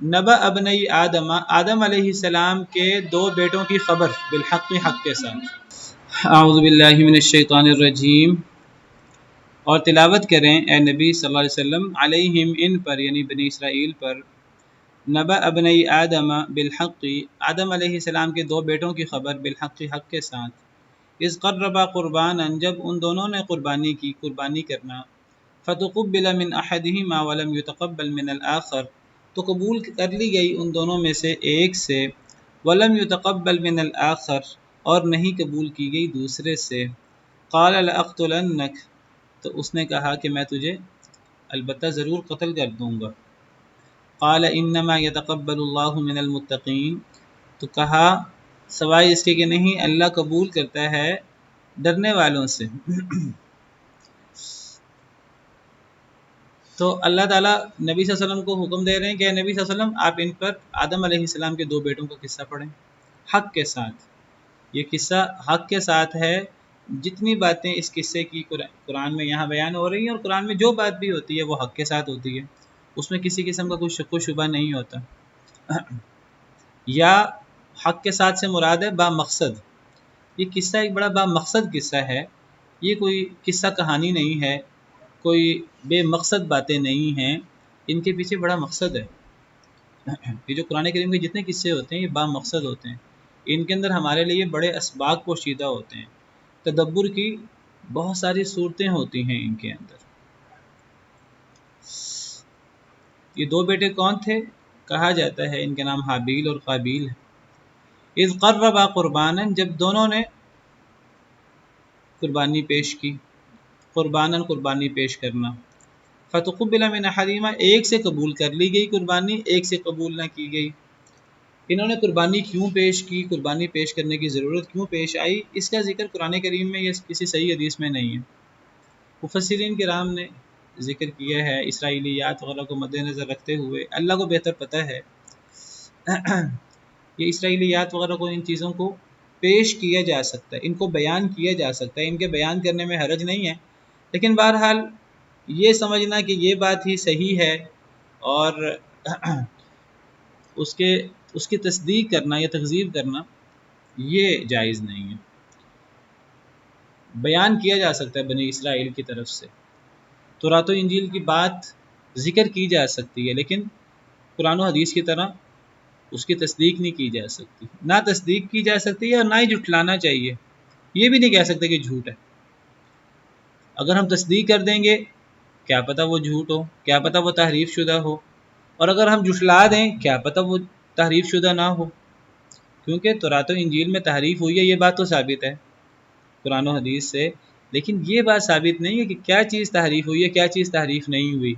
نبأ ابنئی آدم، آدم علیہ السلام کے 2 بیٹوں کی خبر، بالحق حق کے ساتھ۔ اعوذ باللہ من الشیطان الرجیم۔ اور تلاوت کریں اے نبی صلی اللہ علیہ وسلم علیہم ان پر، یعنی بنی اسرائیل پر، نبأ ابنئی آدم بالحق، آدم علیہ السلام کے 2 بیٹوں کی خبر، بالحق حق کے ساتھ، اذ قربا قربانا، جب ان دونوں نے قربانی کی، قربانی کرنا، فتقبل من احدہما ولم يتقبل من الآخر، تو قبول کر لی گئی ان دونوں میں سے ایک سے، ولم يتقبل من الآخر، اور نہیں قبول کی گئی دوسرے سے، قال لأقتلنک، تو اس نے کہا کہ میں تجھے البتہ ضرور قتل کر دوں گا، قال انما يتقبل اللہ من المتقین، تو کہا سوائے اس کے کہ نہیں اللہ قبول کرتا ہے ڈرنے والوں سے۔ تو اللہ تعالیٰ نبی صلی اللہ علیہ وسلم کو حکم دے رہے ہیں کہ نبی صلی اللہ علیہ وسلم آپ ان پر آدم علیہ السلام کے 2 بیٹوں کا قصہ پڑھیں حق کے ساتھ۔ یہ قصہ حق کے ساتھ ہے، جتنی باتیں اس قصے کی قرآن میں یہاں بیان ہو رہی ہیں، اور قرآن میں جو بات بھی ہوتی ہے وہ حق کے ساتھ ہوتی ہے، اس میں کسی قسم کا کوئی شک و شبہ نہیں ہوتا۔ یا حق کے ساتھ سے مراد ہے با مقصد، یہ قصہ ایک بڑا با مقصد قصہ ہے، یہ کوئی قصہ کہانی نہیں ہے، کوئی بے مقصد باتیں نہیں ہیں، ان کے پیچھے بڑا مقصد ہے۔ یہ جو قرآن کریم کے جتنے قصے ہوتے ہیں یہ با مقصد ہوتے ہیں، ان کے اندر ہمارے لیے بڑے اسباق پوشیدہ ہوتے ہیں، تدبر کی بہت ساری صورتیں ہوتی ہیں ان کے اندر۔ یہ دو بیٹے کون تھے؟ کہا جاتا ہے ان کے نام حابیل اور قابیل ہے۔ اذ قربا قربانا، جب دونوں نے قربانی پیش کی، قرباناً قربانی پیش کرنا، فتقبل من احدہما، ایک سے قبول کر لی گئی قربانی، ایک سے قبول نہ کی گئی۔ انہوں نے قربانی کیوں پیش کی، قربانی پیش کرنے کی ضرورت کیوں پیش آئی، اس کا ذکر قرآن کریم میں یا کسی صحیح حدیث میں نہیں ہے۔ مفسرین کرام نے ذکر کیا ہے اسرائیلیات وغیرہ کو مد نظر رکھتے ہوئے، اللہ کو بہتر پتہ ہے، یہ اسرائیلیات وغیرہ کو، ان چیزوں کو پیش کیا جا سکتا ہے، ان کو بیان کیا جا سکتا ہے، ان کے بیان کرنے میں حرج نہیں ہے، لیکن بہرحال یہ سمجھنا کہ یہ بات ہی صحیح ہے اور اس کی تصدیق کرنا یا تکذیب کرنا یہ جائز نہیں ہے۔ بیان کیا جا سکتا ہے بنی اسرائیل کی طرف سے، تورات و انجیل کی بات ذکر کی جا سکتی ہے، لیکن قرآن و حدیث کی طرح اس کی تصدیق نہیں کی جا سکتی، نہ تصدیق کی جا سکتی ہے اور نہ ہی جھٹلانا چاہیے، یہ بھی نہیں کہہ سکتے کہ جھوٹ ہے۔ اگر ہم تصدیق کر دیں گے کیا پتہ وہ جھوٹ ہو، کیا پتہ وہ تحریف شدہ ہو، اور اگر ہم جھٹلا دیں کیا پتہ وہ تحریف شدہ نہ ہو، کیونکہ تورات و انجیل میں تحریف ہوئی ہے یہ بات تو ثابت ہے قرآن و حدیث سے، لیکن یہ بات ثابت نہیں ہے کہ کیا چیز تحریف ہوئی ہے، کیا چیز تحریف نہیں ہوئی۔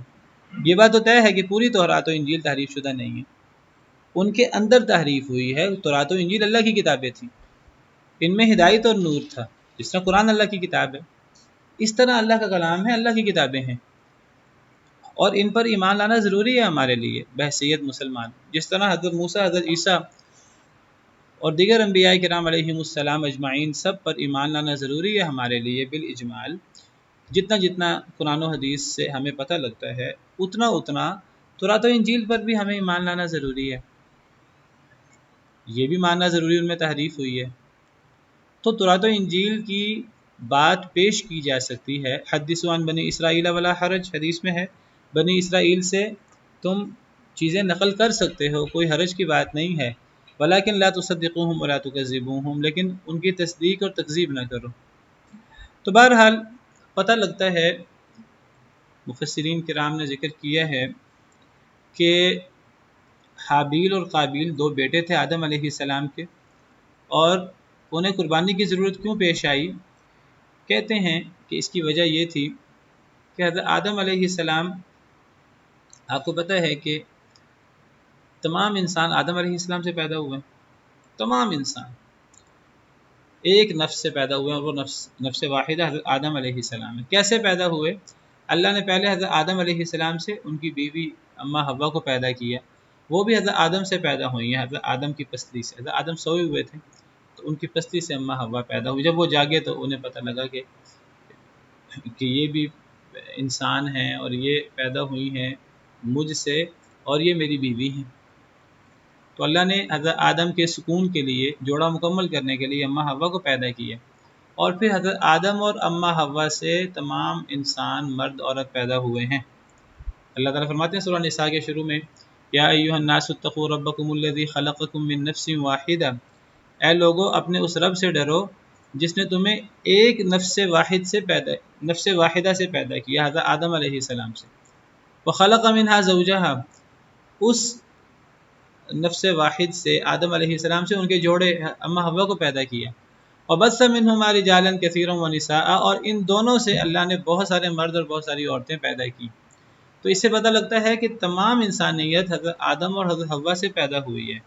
یہ بات تو طے ہے کہ پوری تورات و انجیل تحریف شدہ نہیں ہے، ان کے اندر تحریف ہوئی ہے۔ تورات و انجیل اللہ کی کتابیں تھیں، ان میں ہدایت اور نور تھا، جس طرح قرآن اللہ کی کتاب ہے، اس طرح اللہ کا کلام ہے، اللہ کی کتابیں ہیں، اور ان پر ایمان لانا ضروری ہے ہمارے لیے بحیثیت مسلمان، جس طرح حضرت موسیٰ، حضرت عیسیٰ اور دیگر انبیاء کرام علیہم السلام اجمعین سب پر ایمان لانا ضروری ہے ہمارے لیے بالاجمال۔ جتنا جتنا قرآن و حدیث سے ہمیں پتہ لگتا ہے اتنا اتنا تورات و انجیل پر بھی ہمیں ایمان لانا ضروری ہے، یہ بھی ماننا ضروری ان میں تحریف ہوئی ہے۔ تو تورات و انجیل کی بات پیش کی جا سکتی ہے، حدثوا عن بنی اسرائیل ولا حرج، حدیث میں ہے بنی اسرائیل سے تم چیزیں نقل کر سکتے ہو، کوئی حرج کی بات نہیں ہے، ولیکن لا تصدقوہم ولا تکذبوہم، لیکن ان کی تصدیق اور تکذیب نہ کرو۔ تو بہرحال پتہ لگتا ہے، مفسرین کرام نے ذکر کیا ہے کہ حابیل اور قابیل دو بیٹے تھے آدم علیہ السلام کے، اور انہیں قربانی کی ضرورت کیوں پیش آئی؟ کہتے ہیں کہ اس کی وجہ یہ تھی کہ حضرت آدم علیہ السلام، آپ کو پتہ ہے کہ تمام انسان آدم علیہ السلام سے پیدا ہوئے، تمام انسان ایک نفس سے پیدا ہوئے، اور وہ نفس واحدہ حضرت آدم علیہ السلام ہے۔ کیسے پیدا ہوئے؟ اللہ نے پہلے حضرت آدم علیہ السلام سے ان کی بیوی اماں حوا کو پیدا کیا، وہ بھی حضرت آدم سے پیدا ہوئی ہیں، حضرت آدم کی پسلی سے۔ حضرت آدم سوئے ہوئے تھے تو ان کی پسلی سے اماں حوا پیدا ہوئی، جب وہ جاگے تو انہیں پتہ لگا کہ یہ بھی انسان ہیں اور یہ پیدا ہوئی ہیں مجھ سے اور یہ میری بیوی ہیں۔ تو اللہ نے حضرت آدم کے سکون کے لیے، جوڑا مکمل کرنے کے لیے اماں حوا کو پیدا کیا، اور پھر حضرت آدم اور اماں حوا سے تمام انسان مرد عورت پیدا ہوئے ہیں۔ اللہ تعالیٰ فرماتے ہیں سورہ نساء کے شروع میں، یا ایھا الناس اتقوا ربکم الذی خلقکم من نفس واحدہ، اے لوگو اپنے اس رب سے ڈرو جس نے تمہیں ایک نفس واحدہ سے پیدا کیا، حضرت آدم علیہ السلام سے، وخلق منہا زوجہا، اس نفس واحد سے آدم علیہ السلام سے ان کے جوڑے اماں حوا کو پیدا کیا، وبث منہما رجالا کثیرا ونساء، اور ان دونوں سے اللہ نے بہت سارے مرد اور بہت ساری عورتیں پیدا کی۔ تو اس سے پتہ لگتا ہے کہ تمام انسانیت حضرت آدم اور حضرت حوا سے پیدا ہوئی ہے،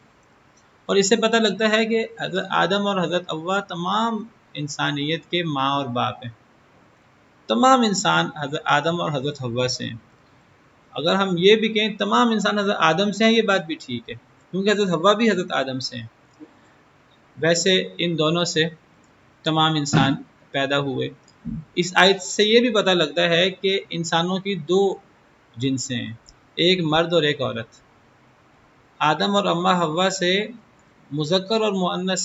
اور اس سے پتہ لگتا ہے کہ حضرت آدم اور حضرت حوا تمام انسانیت کے ماں اور باپ ہیں، تمام انسان حضرت آدم اور حضرت حوا سے ہیں۔ اگر ہم یہ بھی کہیں تمام انسان حضرت آدم سے ہیں، یہ بات بھی ٹھیک ہے، کیونکہ حضرت حوا بھی حضرت آدم سے ہیں، ویسے ان دونوں سے تمام انسان پیدا ہوئے. اس آیت سے یہ بھی پتہ لگتا ہے کہ انسانوں کی دو جنسیں ہیں، ایک مرد اور ایک عورت. آدم اور اماں حوا سے مذکر اور مؤنث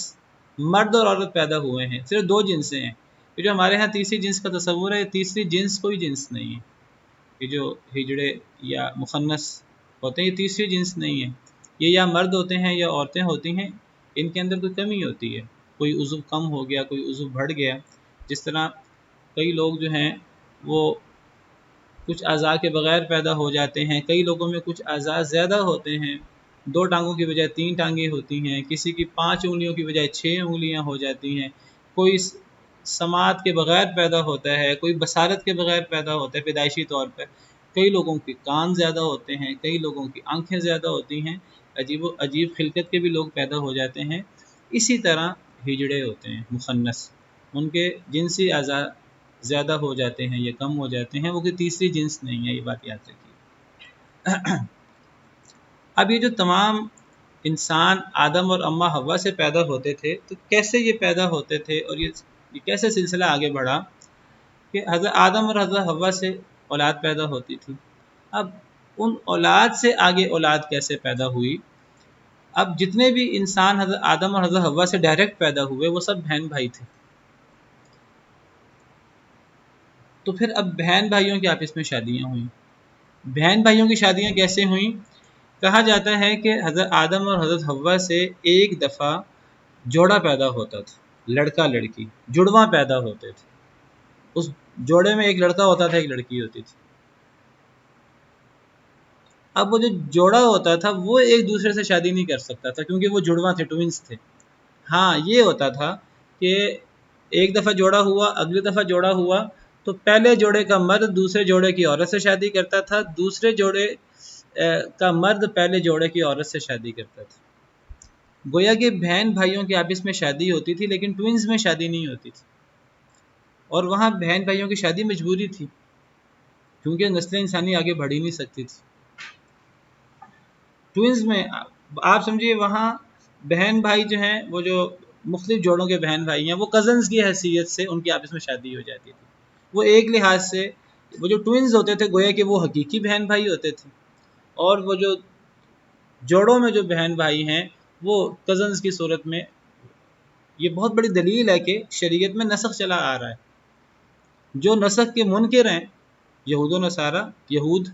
مرد اور عورت پیدا ہوئے ہیں، صرف دو جنسیں ہیں. یہ جو ہمارے ہاں تیسری جنس کا تصور ہے، یہ تیسری جنس کوئی جنس نہیں ہے. یہ جو ہجڑے یا مخنث ہوتے ہیں یہ تیسری جنس نہیں ہے. یہ یا مرد ہوتے ہیں یا عورتیں ہوتی ہیں، ان کے اندر کوئی کمی ہوتی ہے، کوئی عضو کم ہو گیا، کوئی عضو بڑھ گیا. جس طرح کئی لوگ جو ہیں وہ کچھ اعضاء کے بغیر پیدا ہو جاتے ہیں، کئی لوگوں میں کچھ اعضاء زیادہ ہوتے ہیں، 2 ٹانگوں کی بجائے 3 ٹانگیں ہوتی ہیں، کسی کی 5 انگلیوں کی بجائے 6 انگلیاں ہو جاتی ہیں، کوئی سماعت کے بغیر پیدا ہوتا ہے، کوئی بصارت کے بغیر پیدا ہوتا ہے پیدائشی طور پر. کئی لوگوں کے کان زیادہ ہوتے ہیں، کئی لوگوں کی آنکھیں زیادہ ہوتی ہیں، عجیب و عجیب خلقت کے بھی لوگ پیدا ہو جاتے ہیں. اسی طرح ہجڑے ہوتے ہیں مخنث، ان کے جنسی اعضاء زیادہ ہو جاتے ہیں یا کم ہو جاتے ہیں، وہ کوئی تیسری جنس نہیں ہے، یہ بات یاد رکھیے. اب یہ جو تمام انسان آدم اور اماں حوا سے پیدا ہوتے تھے، تو کیسے یہ پیدا ہوتے تھے اور یہ کیسے سلسلہ آگے بڑھا کہ حضرت آدم اور حضرت حوا سے اولاد پیدا ہوتی تھی. اب ان اولاد سے آگے اولاد کیسے پیدا ہوئی؟ اب جتنے بھی انسان حضرت آدم اور حضرت حوا سے ڈائریکٹ پیدا ہوئے وہ سب بہن بھائی تھے. تو پھر اب بہن بھائیوں کی آپس میں شادیاں ہوئیں. بہن بھائیوں کی شادیاں کیسے ہوئیں؟ کہا جاتا ہے کہ حضرت آدم اور حضرت حوا سے ایک دفعہ جوڑا پیدا ہوتا تھا، لڑکا لڑکی جڑواں پیدا ہوتے تھے. اس جوڑے میں ایک لڑکا ہوتا تھا، ایک لڑکی ہوتی تھی. اب وہ جو جوڑا ہوتا تھا وہ ایک دوسرے سے شادی نہیں کر سکتا تھا کیونکہ وہ جڑواں تھے، ٹوئنس تھے. ہاں یہ ہوتا تھا کہ ایک دفعہ جوڑا ہوا، اگلی دفعہ جوڑا ہوا تو پہلے جوڑے کا مرد دوسرے جوڑے کی عورت سے شادی کرتا تھا، دوسرے جوڑے کا مرد پہلے جوڑے کی عورت سے شادی کرتا تھا. گویا کہ بہن بھائیوں کی آپس میں شادی ہوتی تھی لیکن ٹوئنز میں شادی نہیں ہوتی تھی. اور وہاں بہن بھائیوں کی شادی مجبوری تھی کیونکہ نسل انسانی آگے بڑھ ہی نہیں سکتی تھی. ٹوئنز میں آپ سمجھیے وہاں بہن بھائی جو ہیں، وہ جو مختلف جوڑوں کے بہن بھائی ہیں، وہ کزنز کی حیثیت سے ان کی آپس میں شادی ہو جاتی تھی. وہ ایک لحاظ سے وہ جو ٹوئنز ہوتے تھے گویا کہ وہ حقیقی بہن بھائی ہوتے تھے، اور وہ جو جوڑوں میں جو بہن بھائی ہیں وہ کزنز کی صورت میں. یہ بہت بڑی دلیل ہے کہ شریعت میں نسخ چلا آ رہا ہے. جو نسخ کے منکر ہیں یہود و نصارہ، یہود،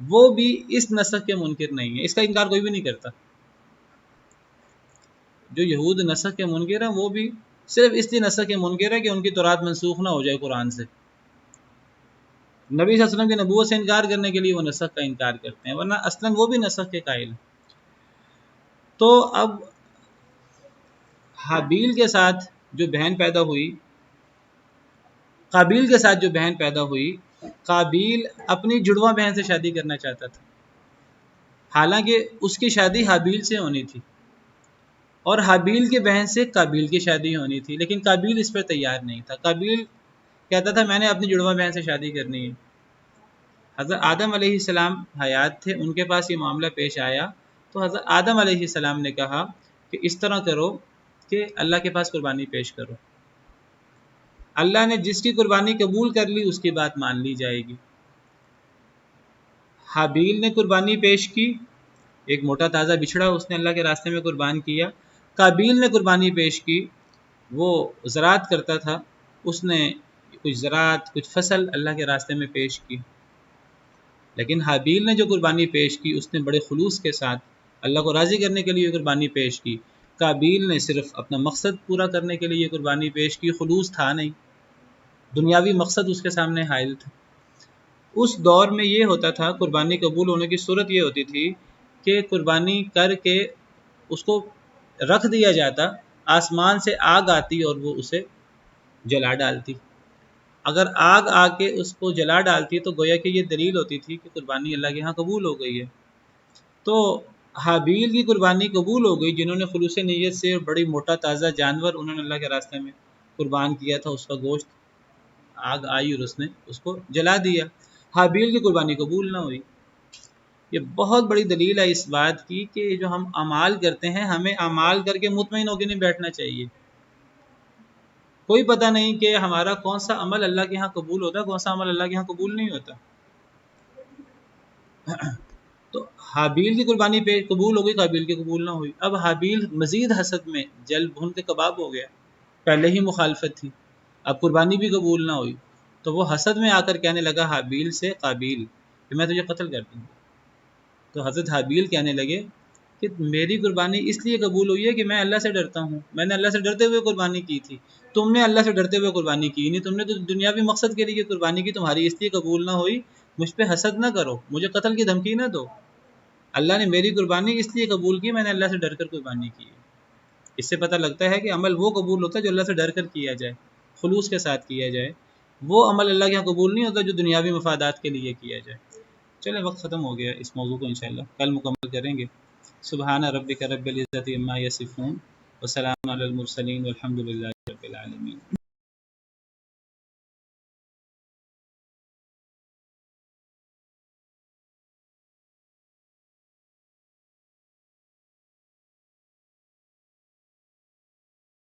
وہ بھی اس نسخ کے منکر نہیں ہیں، اس کا انکار کوئی بھی نہیں کرتا. جو یہود نسخ کے منکر ہیں وہ بھی صرف اس لیے نسخ کے منکر ہے کہ ان کی تورات منسوخ نہ ہو جائے قرآن سے. نبی صلی اللہ علیہ وسلم کی نبوت سے انکار کرنے کے لیے وہ نسخ کا انکار کرتے ہیں، ورنہ اصلاً وہ بھی نسخ کے قائل ہیں. تو اب حابیل کے ساتھ جو بہن پیدا ہوئی، قابیل کے ساتھ جو بہن پیدا ہوئی، قابیل اپنی جڑواں بہن سے شادی کرنا چاہتا تھا، حالانکہ اس کی شادی حابیل سے ہونی تھی اور حابیل کی بہن سے قابیل کی شادی ہونی تھی، لیکن قابیل اس پر تیار نہیں تھا. قابیل کہتا تھا میں نے اپنی جڑواں بہن سے شادی کرنی ہے. حضرت آدم علیہ السلام حیات تھے، ان کے پاس یہ معاملہ پیش آیا تو حضرت آدم علیہ السلام نے کہا کہ اس طرح کرو کہ اللہ کے پاس قربانی پیش کرو، اللہ نے جس کی قربانی قبول کر لی اس کی بات مان لی جائے گی. حابیل نے قربانی پیش کی، ایک موٹا تازہ بچھڑا اس نے اللہ کے راستے میں قربان کیا. قابیل نے قربانی پیش کی، وہ زراعت کرتا تھا، اس نے کچھ زراعت کچھ فصل اللہ کے راستے میں پیش کی. لیکن حابیل نے جو قربانی پیش کی اس نے بڑے خلوص کے ساتھ اللہ کو راضی کرنے کے لیے قربانی پیش کی. قابیل نے صرف اپنا مقصد پورا کرنے کے لیے قربانی پیش کی، خلوص تھا نہیں، دنیاوی مقصد اس کے سامنے حائل تھا. اس دور میں یہ ہوتا تھا، قربانی قبول ہونے کی صورت یہ ہوتی تھی کہ قربانی کر کے اس کو رکھ دیا جاتا، آسمان سے آگ آتی اور وہ اسے جلا ڈالتی. اگر آگ آ کے اس کو جلا ڈالتی تو گویا کہ یہ دلیل ہوتی تھی کہ قربانی اللہ کے ہاں قبول ہو گئی ہے. تو حابیل کی قربانی قبول ہو گئی، جنہوں نے خلوص نیت سے بڑی موٹا تازہ جانور انہوں نے اللہ کے راستے میں قربان کیا تھا، اس کا گوشت، آگ آئی اور اس نے اس کو جلا دیا. حابیل کی قربانی قبول نہ ہوئی. یہ بہت بڑی دلیل ہے اس بات کی کہ جو ہم اعمال کرتے ہیں ہمیں اعمال کر کے مطمئن ہو کے نہیں بیٹھنا چاہیے. کوئی پتہ نہیں کہ ہمارا کون سا عمل اللہ کے ہاں قبول ہوتا ہے، کون سا عمل اللہ کے ہاں قبول نہیں ہوتا۔ تو حابیل کی قربانی پہ قبول ہو گئی، قابیل کی قبول نہ ہوئی۔ اب حابیل مزید حسد میں جل بھون کے کباب ہو گیا، پہلے ہی مخالفت تھی، اب قربانی بھی قبول نہ ہوئی، تو وہ حسد میں آ کر کہنے لگا حابیل سے قابیل کہ میں تجھے قتل کر دوں گا۔ تو حضرت حابیل کہنے لگے کہ میری قربانی اس لیے قبول ہوئی ہے کہ میں اللہ سے ڈرتا ہوں، میں نے اللہ سے ڈرتے ہوئے قربانی کی تھی، تم نے اللہ سے ڈرتے ہوئے قربانی کی نہیں، تم نے تو دنیاوی مقصد کے لیے قربانی کی، تمہاری اس لیے قبول نہ ہوئی، مجھ پہ حسد نہ کرو، مجھے قتل کی دھمکی نہ دو، اللہ نے میری قربانی اس لیے قبول کی، میں نے اللہ سے ڈر کر قربانی کی ہے۔ اس سے پتہ لگتا ہے کہ عمل وہ قبول ہوتا ہے جو اللہ سے ڈر کر کیا جائے، خلوص کے ساتھ کیا جائے، وہ عمل اللہ کے یہاں قبول نہیں ہوتا جو دنیاوی مفادات کے لیے کیا جائے۔ چلیں وقت ختم ہو گیا، اس موضوع کو انشاءاللہ کل مکمل کریں گے۔ سبحان ربک رب العزت عما یصفون وسلام علی المرسلین والحمد للہ